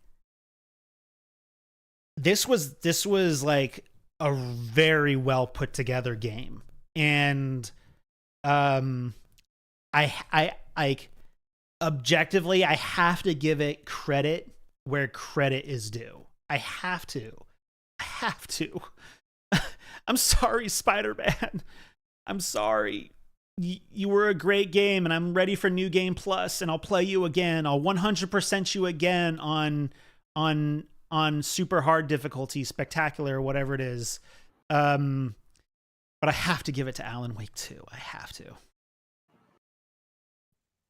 this was like a very well put together game. And I objectively, I have to give it credit where credit is due. I have to. I'm sorry, Spider-Man. I'm sorry. You were a great game, and I'm ready for New Game Plus, and I'll play you again. I'll 100% you again on super hard difficulty, spectacular, or whatever it is. But I have to give it to Alan Wake 2. I have to.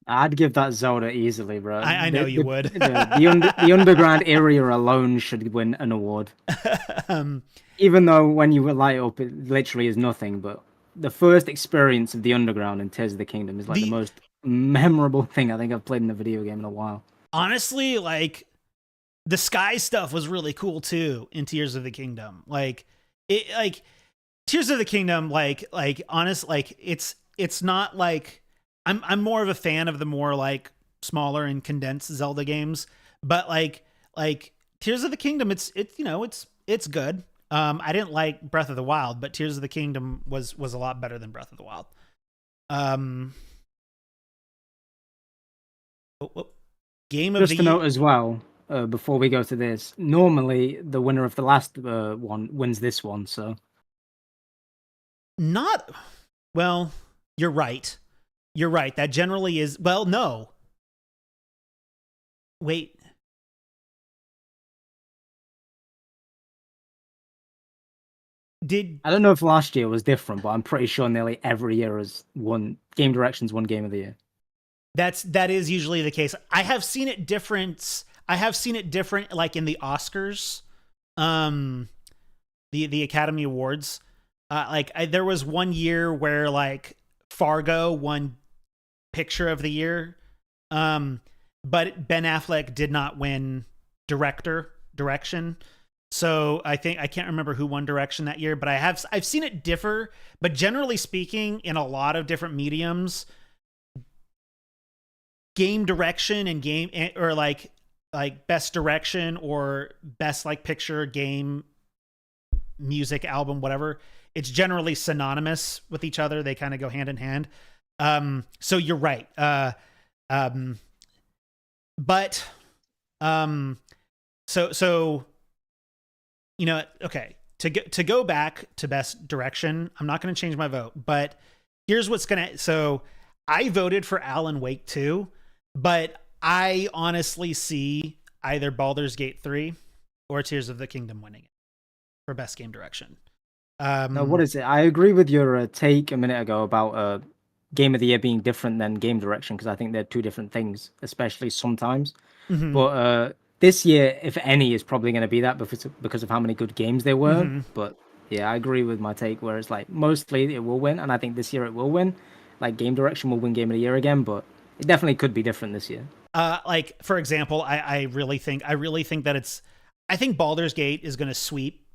I'd give that Zelda easily, bro. I know you would. The underground area alone should win an award. Even though when you light up, it literally is nothing. But the first experience of the underground in Tears of the Kingdom is like the most memorable thing I think I've played in a video game in a while. Honestly, like, the sky stuff was really cool too in Tears of the Kingdom. Like, Tears of the Kingdom, like honest, like it's not like I'm more of a fan of the more like smaller and condensed Zelda games, but like Tears of the Kingdom, it's good. I didn't like Breath of the Wild, but Tears of the Kingdom was a lot better than Breath of the Wild. Game of just to note as well, before we go to this, normally the winner of the last one wins this one, so not well. You're right. That generally is, well, no. Wait. I don't know if last year was different, but I'm pretty sure nearly every year has won Game Direction's won Game of the Year. That is usually the case. I have seen it different like in the Oscars, the Academy Awards. There was one year where like Fargo won Picture of the Year, but Ben Affleck did not win direction. So I can't remember who won direction that year, but I've seen it differ. But generally speaking, in a lot of different mediums, game direction and game, or like best direction or best like picture, game, music, album, whatever, it's generally synonymous with each other. They kind of go hand in hand. So you're right. So okay, to go back to best direction, I'm not going to change my vote, but here's what's going to, so I voted for Alan Wake 2, but I honestly see either Baldur's Gate 3 or Tears of the Kingdom winning it for best game direction. Now, what is it? I agree with your take a minute ago about Game of the Year being different than game direction, because I think they're two different things, especially sometimes. Mm-hmm. But this year, if any, is probably going to be that because of how many good games there were. Mm-hmm. But yeah, I agree with my take where it's like mostly it will win, and I think this year it will win. Like Game Direction will win Game of the Year again, but it definitely could be different this year. Like for example, I really think that I think Baldur's Gate is going to sweep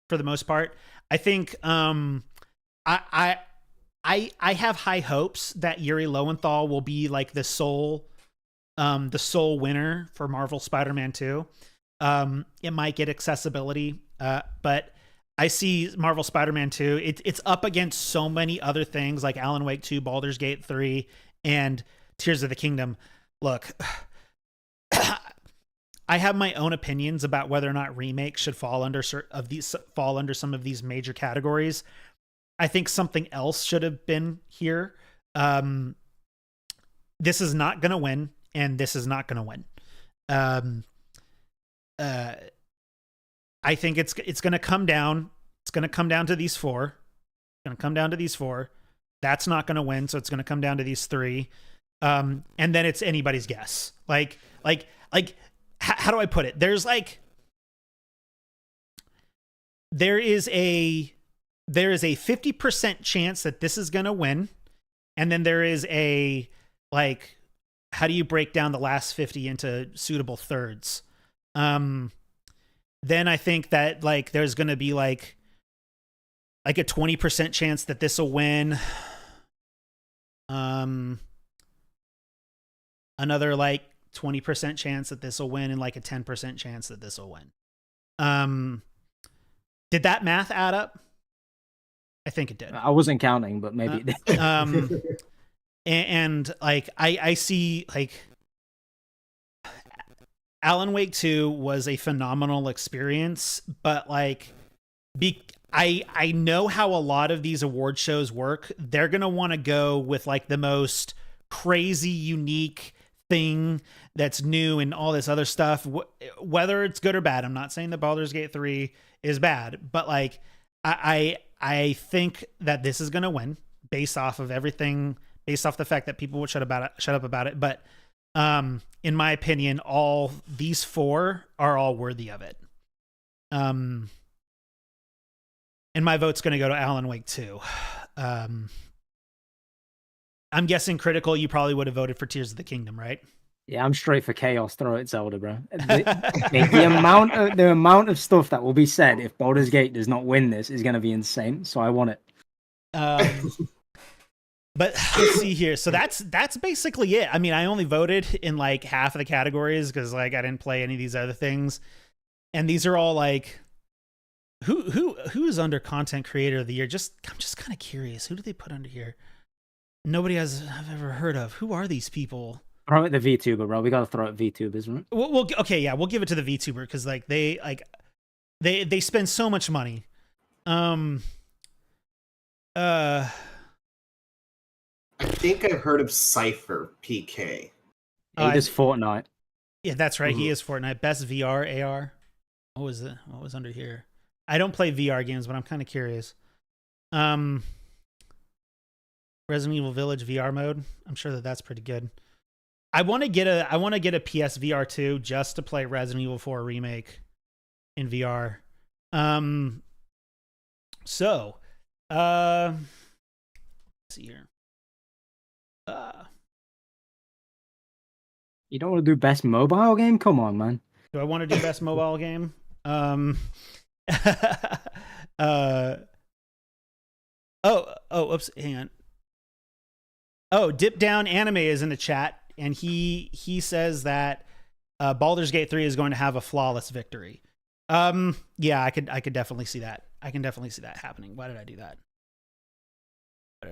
for the most part. I think I have high hopes that Yuri Lowenthal will be like the sole winner for Marvel Spider-Man 2. It might get accessibility, but I see Marvel Spider-Man 2. It's up against so many other things like Alan Wake 2, Baldur's Gate 3, and Tears of the Kingdom. Look, I have my own opinions about whether or not remakes should fall under some of these major categories. I think something else should have been here. This is not going to win, and this is not going to win. I think it's going to come down. It's going to come down to these four. It's going to come down to these four. That's not going to win, so it's going to come down to these three. And then it's anybody's guess. Like, how do I put it? There is a 50% chance that this is going to win. And then there is a, like, how do you break down the last 50 into suitable thirds? Then I think that like, there's going to be like a 20% chance that this will win. Another like 20% chance that this will win, and like a 10% chance that this will win. Did that math add up? I think it did. I wasn't counting, but maybe it did. And like I see like Alan Wake 2 was a phenomenal experience, but like I know how a lot of these award shows work. They're going to want to go with like the most crazy, unique thing that's new and all this other stuff, whether it's good or bad. I'm not saying that Baldur's Gate 3 is bad, but like I think that this is going to win based off of everything, based off the fact that people would shut up about it. But in my opinion, all these four are all worthy of it. And my vote's going to go to Alan Wake 2. I'm guessing critical, you probably would have voted for Tears of the Kingdom, right? Yeah, I'm straight for chaos. Throw it Zelda, bro. The amount of stuff that will be said if Baldur's Gate does not win this is going to be insane. So I want it. But let's see here. So that's basically it. I mean, I only voted in like half of the categories because like I didn't play any of these other things, and these are all like who is under content creator of the year. I'm just kind of curious. Who do they put under here? Nobody I've ever heard of. Who are these people? Throw it the VTuber, bro. We gotta throw it VTuber, isn't it? We'll okay, yeah, we'll give it to the VTuber because like they spend so much money. I think I've heard of Cypher PK. He is Fortnite. Yeah, that's right. Mm-hmm. He is Fortnite. Best VR AR. What was it? What was under here? I don't play VR games, but I'm kind of curious. Resident Evil Village VR mode. I'm sure that's pretty good. I want to get a PSVR 2 just to play Resident Evil 4 remake in VR. So, let's see here. You don't want to do best mobile game? Come on, man. Do I want to do best mobile game? Oops, hang on. Oh, Dip Down Anime is in the chat, and he says that Baldur's Gate 3 is going to have a flawless victory. Yeah, I could definitely see that. I can definitely see that happening. Why did I do that? Oh,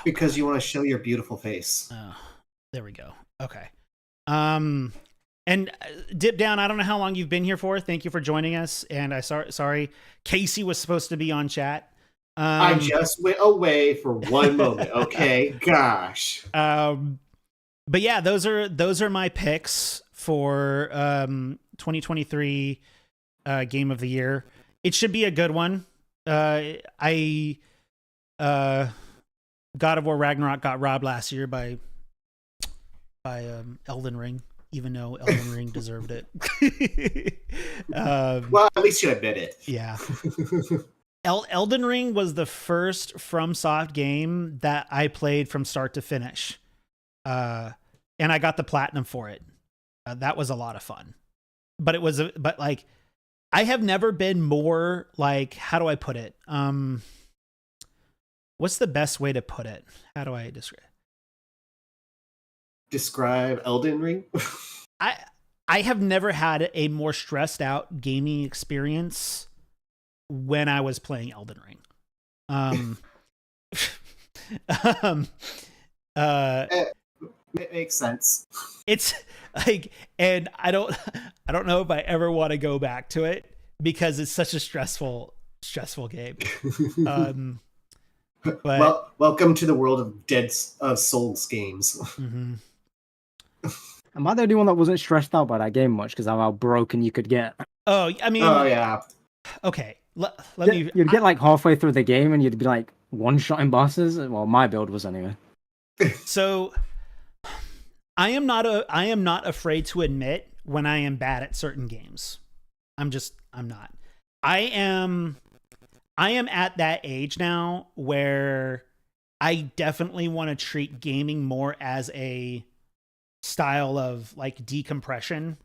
because you want to show your beautiful face. Oh, there we go. Okay. And Dip Down, I don't know how long you've been here for. Thank you for joining us. And sorry, Casey was supposed to be on chat. I just went away for one moment. Okay, gosh. But yeah, those are my picks for 2023 Game of the Year. It should be a good one. God of War Ragnarok got robbed last year by Elden Ring. even though Elden Ring deserved it. Well, at least you admit it. Yeah. Elden Ring was the first FromSoft game that I played from start to finish. And I got the platinum for it. That was a lot of fun. But like, I have never been more like, how do I put it? What's the best way to put it? How do I describe Elden Ring? I have never had a more stressed out gaming experience when I was playing Elden Ring. It makes sense. It's like, and I don't know if I ever want to go back to it because it's such a stressful game. But well, welcome to the world of Souls games. Mm-hmm. Am I the only one that wasn't stressed out by that game much because of how broken you could get? Oh, I mean, oh yeah. Okay, let me. You'd get like halfway through the game and you'd be like one-shotting bosses. Well, my build was anyway. So, I am not afraid to admit when I am bad at certain games. I'm not. I am at that age now where I definitely want to treat gaming more as a style of like decompression,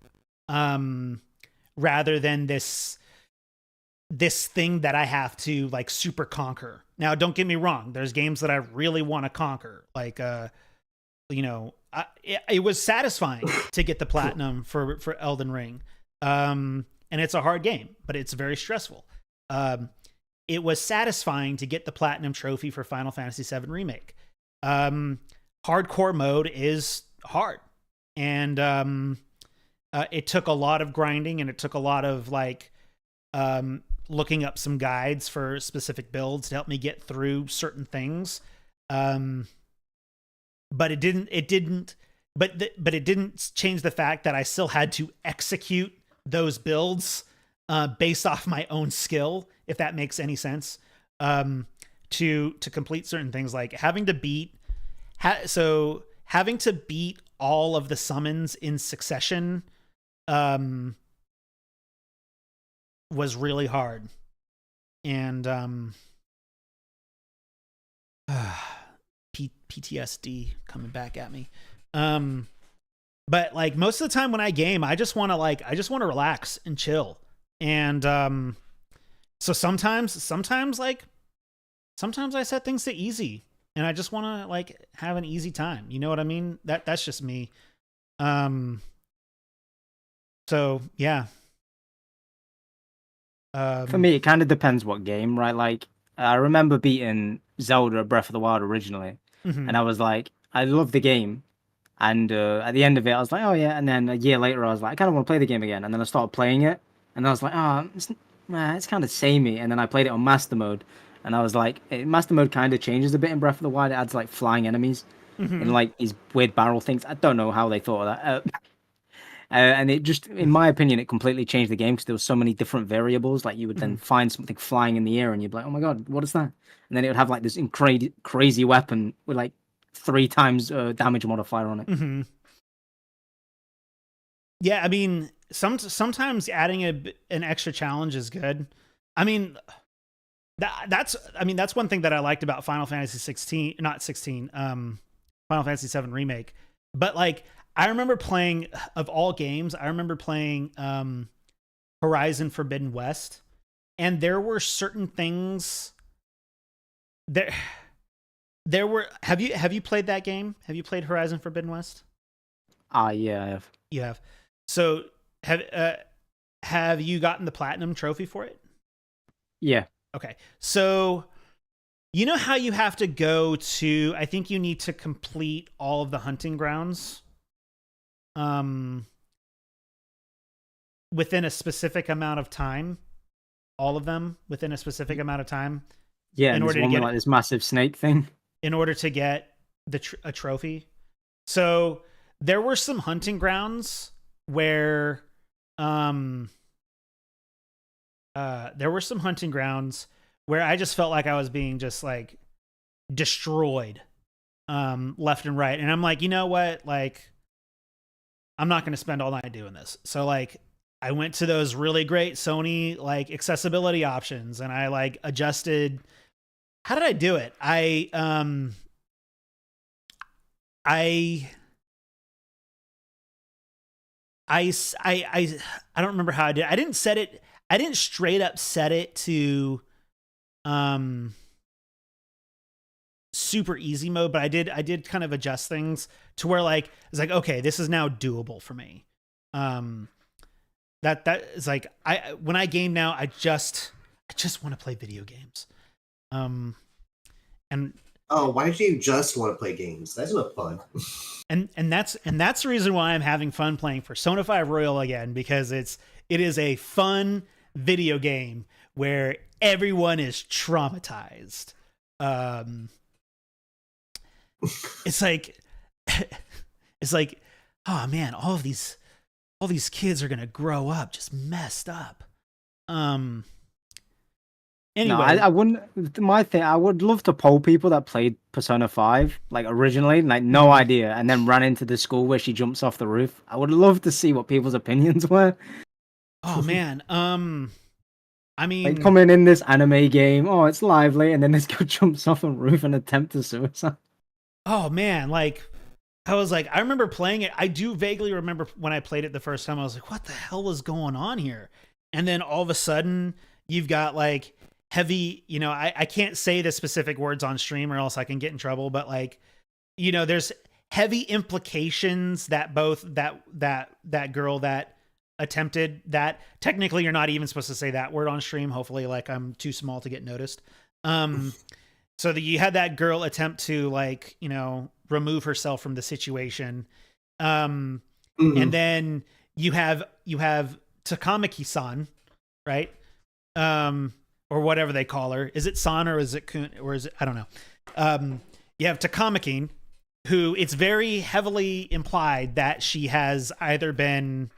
rather than this thing that I have to like super conquer. Now, don't get me wrong. There's games that I really want to conquer. Like, it was satisfying to get the platinum for Elden Ring. And it's a hard game, but it's very stressful. It was satisfying to get the platinum trophy for Final Fantasy VII Remake. Hardcore mode is hard. And it took a lot of grinding, and it took a lot of like looking up some guides for specific builds to help me get through certain things. But it didn't change the fact that I still had to execute those builds based off my own skill, if that makes any sense, to complete certain things, like having to beat all of the summons in succession was really hard. And PTSD coming back at me. But like most of the time when I game, I just want to relax and chill. And so sometimes I set things to easy, and I just want to like have an easy time. You know what I mean? That's just me. So yeah. For me, it kind of depends what game, right? Like, I remember beating Zelda Breath of the Wild originally, and I was like, I love the game. And at the end of it, I was like, oh yeah. And then a year later, I was like, I kind of want to play the game again. And then I started playing it, and I was like, oh, it's kind of samey. And then I played it on Master Mode, and I was like, Master Mode kind of changes a bit in Breath of the Wild. It adds like flying enemies and like these weird barrel things. I don't know how they thought of that. And it just, in my opinion, it completely changed the game because there was so many different variables. Like you would then find something flying in the air, and you'd be like, "Oh my god, what is that?" And then it would have like this crazy weapon with like 3 times damage modifier on it. Yeah, I mean, sometimes adding an extra challenge is good. I mean, that's one thing that I liked about Final Fantasy Final Fantasy VII Remake. But like, I remember playing, of all games, Horizon Forbidden West, and there were certain things there. There were. Have you played that game? Have you played Horizon Forbidden West? Yeah, I have. You have. So have you gotten the platinum trophy for it? Yeah. Okay. So you know how you have to go to, I think you need to complete all of the hunting grounds within a specific amount of time, all of them within a specific amount of time. Yeah, in order to get like this massive snake thing. In order to get a trophy. So there were some hunting grounds where I just felt like I was being just like destroyed left and right. And I'm like, you know what? Like, I'm not going to spend all night doing this. So like I went to those really great Sony like accessibility options and I like adjusted. How did I do it? I I don't remember how I did. I didn't set it. I didn't straight up set it to super easy mode, but I did kind of adjust things to where like it's like, okay, this is now doable for me. That is like when I game now, I just want to play video games. And oh, why do you just want to play games? That's not fun. and that's the reason why I'm having fun playing Persona 5 Royal again, because it is a fun video game where everyone is traumatized. It's like oh man, all these kids are gonna grow up just messed up. Anyway, no, I wouldn't. My thing, I would love to poll people that played Persona 5, like originally, like no idea, and then ran into the school where she jumps off the roof. I would love to see what people's opinions were. Oh man, I mean, like coming in this anime game, oh, it's lively, and then this girl jumps off a roof and attempts suicide. Oh man, like I was like, I remember playing it. I do vaguely remember when I played it the first time. I was like, what the hell is going on here? And then all of a sudden, you've got like heavy, you know, I can't say the specific words on stream or else I can get in trouble, but like, you know, there's heavy implications that both that girl that attempted that, technically you're not even supposed to say that word on stream. Hopefully, like I'm too small to get noticed. So that you had that girl attempt to like, you know, remove herself from the situation. And then you have Takamaki-san, right? Or whatever they call her. Is it San or is it Kun or is it, I don't know. You have Takamaki, who it's very heavily implied that she has either been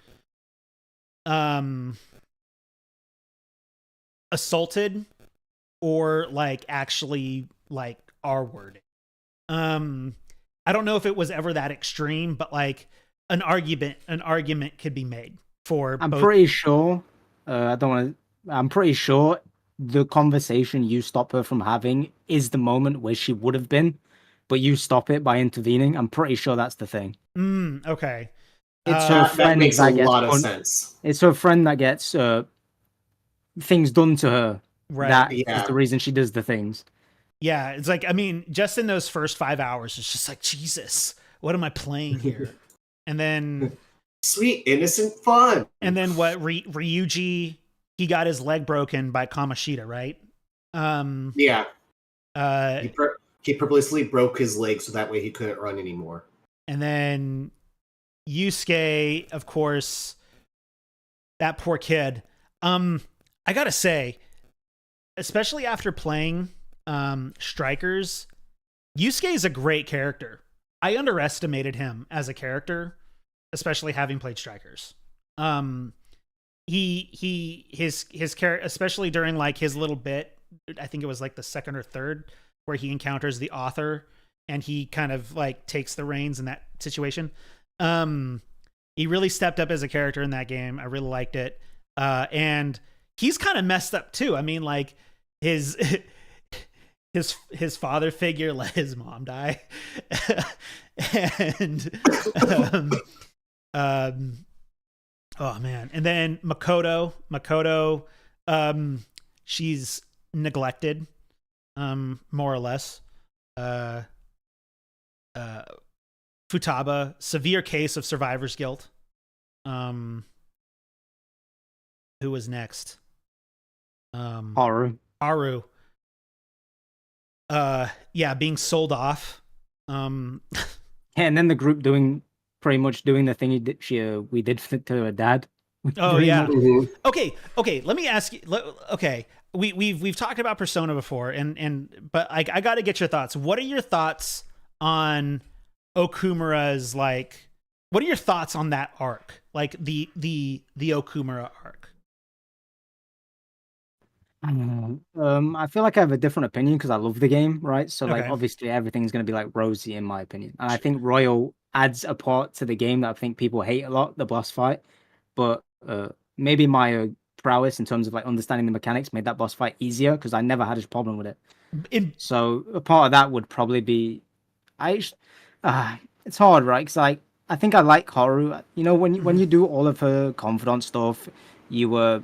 assaulted or like actually like R-worded. I don't know if it was ever that extreme, but like an argument could be made for I'm both. pretty sure I'm pretty sure the conversation you stop her from having is the moment where she would have been, but you stop it by intervening. I'm pretty sure that's the thing. Okay. It's her friend that makes a gets lot of sense. It's her friend that gets things done to her. Right. That is the reason she does the things. Yeah, it's like, I mean, just in those first 5 hours, it's just like, Jesus, what am I playing here? And then sweet innocent fun. And then what? Ryuji, he got his leg broken by Kamoshida, right? Yeah. He purposely broke his leg so that way he couldn't run anymore. And then Yusuke, of course, that poor kid. I gotta say, especially after playing Strikers, Yusuke is a great character. I underestimated him as a character, especially having played Strikers. His character, especially during like his little bit, I think it was like the second or third, where he encounters the author and he kind of like takes the reins in that situation. He really stepped up as a character in that game. I really liked it. And he's kind of messed up too. I mean, like his father figure let his mom die. And oh man. And then Makoto, she's neglected, more or less. Futaba, severe case of survivor's guilt. Who was next? Haru. Yeah, being sold off. Yeah, and then the group pretty much doing the thing we did to her dad. Oh yeah. Mm-hmm. Okay. Let me ask you. Okay, we've talked about Persona before, but I got to get your thoughts. What are your thoughts on Okumura's like? What are your thoughts on that arc? Like the Okumura arc? I feel like I have a different opinion because I love the game, right? So like Okay. obviously everything's gonna be like rosy in my opinion. And I think Royal adds a part to the game that I think people hate a lot, the boss fight. But maybe my prowess in terms of like understanding the mechanics made that boss fight easier because I never had a problem with it. So a part of that would probably be it's hard, right? Because I think I like Haru. You know, when you do all of her confidant stuff, you were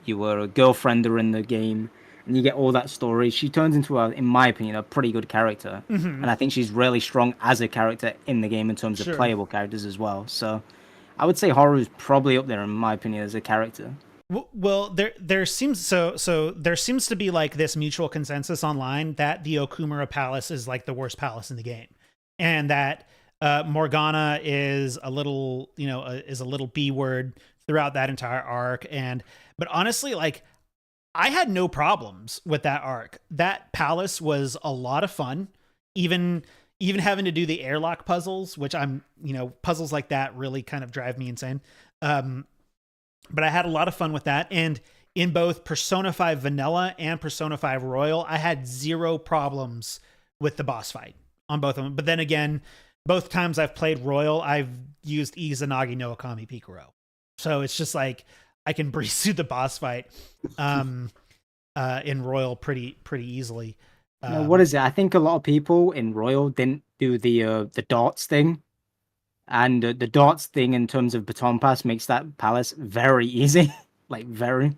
a girlfriender in the game, and you get all that story. She turns into in my opinion, a pretty good character, and I think she's really strong as a character in the game in terms of playable characters as well. So, I would say Haru is probably up there in my opinion as a character. Well, there seems there seems to be like this mutual consensus online that the Okumura Palace is like the worst palace in the game, and that Morgana is a little is a little B word throughout that entire arc. But honestly, like I had no problems with that arc. That palace was a lot of fun, even having to do the airlock puzzles, which puzzles like that really kind of drive me insane. But I had a lot of fun with that. And in both Persona 5 Vanilla and Persona 5 Royal, I had zero problems with the boss fight on both of them. But then again, both times I've played Royal, I've used Izanagi no Okami Pikuro. So it's just like I can breeze through the boss fight in Royal pretty easily. What is it? I think a lot of people in Royal didn't do the darts thing. And the darts thing in terms of baton pass makes that palace very easy. Like, very.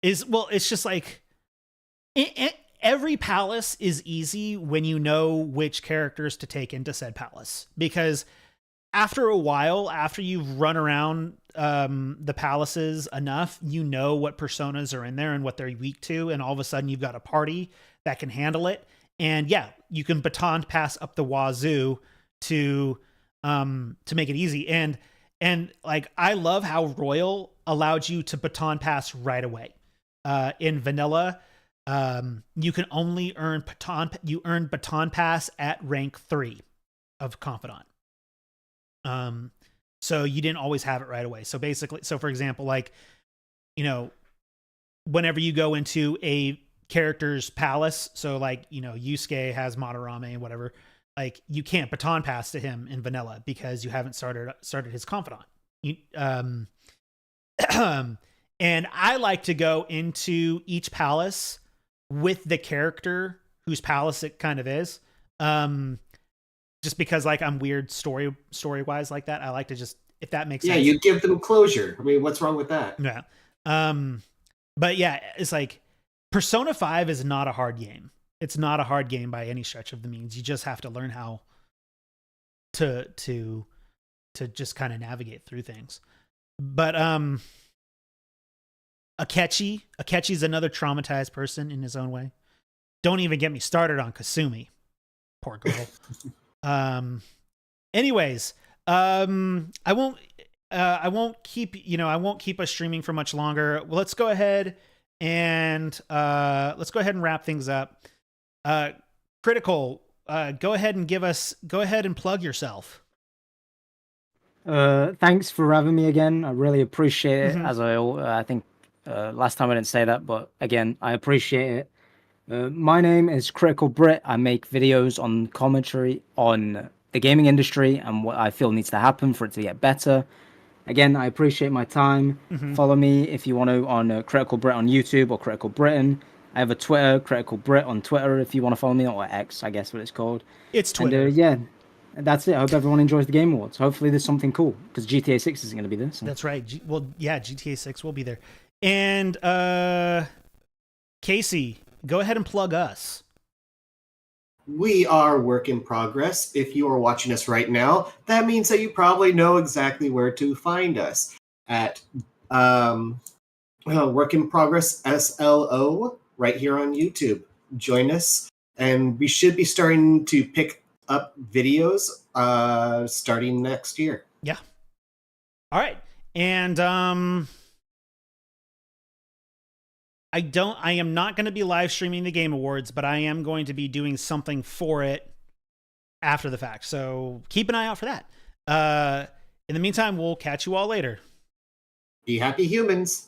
It's just like every palace is easy when you know which characters to take into said palace. Because after a while, after you've run around the palaces enough, you know what personas are in there and what they're weak to. And all of a sudden you've got a party that can handle it. And yeah, you can baton pass up the wazoo to make it easy. And like, I love how Royal allowed you to baton pass right away. In Vanilla, you can only earn baton pass at rank 3 of Confidant. So you didn't always have it right away. So basically, for example, like, whenever you go into a character's palace, so like, Yusuke has Madarame and whatever, like you can't baton pass to him in Vanilla because you haven't started his confidant. And I like to go into each palace with the character whose palace it kind of is. Just because like I'm weird story wise like that. I like to just, if that makes sense. Yeah, you give them closure. I mean, what's wrong with that? Yeah. But yeah, it's like Persona 5 is not a hard game. It's not a hard game by any stretch of the means. You just have to learn how to just kind of navigate through things. But Akechi's another traumatized person in his own way. Don't even get me started on Kasumi. Poor girl. Anyways, I won't keep us streaming for much longer. Well, let's go ahead and wrap things up. Critical, go ahead and plug yourself. Thanks for having me again. I really appreciate it. As I think last time I didn't say that, but again, I appreciate it. My name is Critical Brit. I make videos on commentary on the gaming industry and what I feel needs to happen for it to get better. Again, I appreciate my time. Follow me if you want to on Critical Brit on YouTube or Critical Britain. I have a Twitter, Critical Brit on Twitter if you want to follow me, or X, I guess what it's called. It's Twitter. And yeah, that's it. I hope everyone enjoys the Game Awards. Hopefully there's something cool, because GTA 6 isn't going to be there. So. That's right. GTA 6 will be there. And Casey, go ahead and plug us. We are work in progress. If you are watching us right now, that means that you probably know exactly where to find us at Work in Progress SLO right here on YouTube. Join us, and we should be starting to pick up videos starting next year. Yeah. All right. And I am not going to be live streaming the Game Awards, but I am going to be doing something for it after the fact. So keep an eye out for that. In the meantime, we'll catch you all later. Be happy, humans.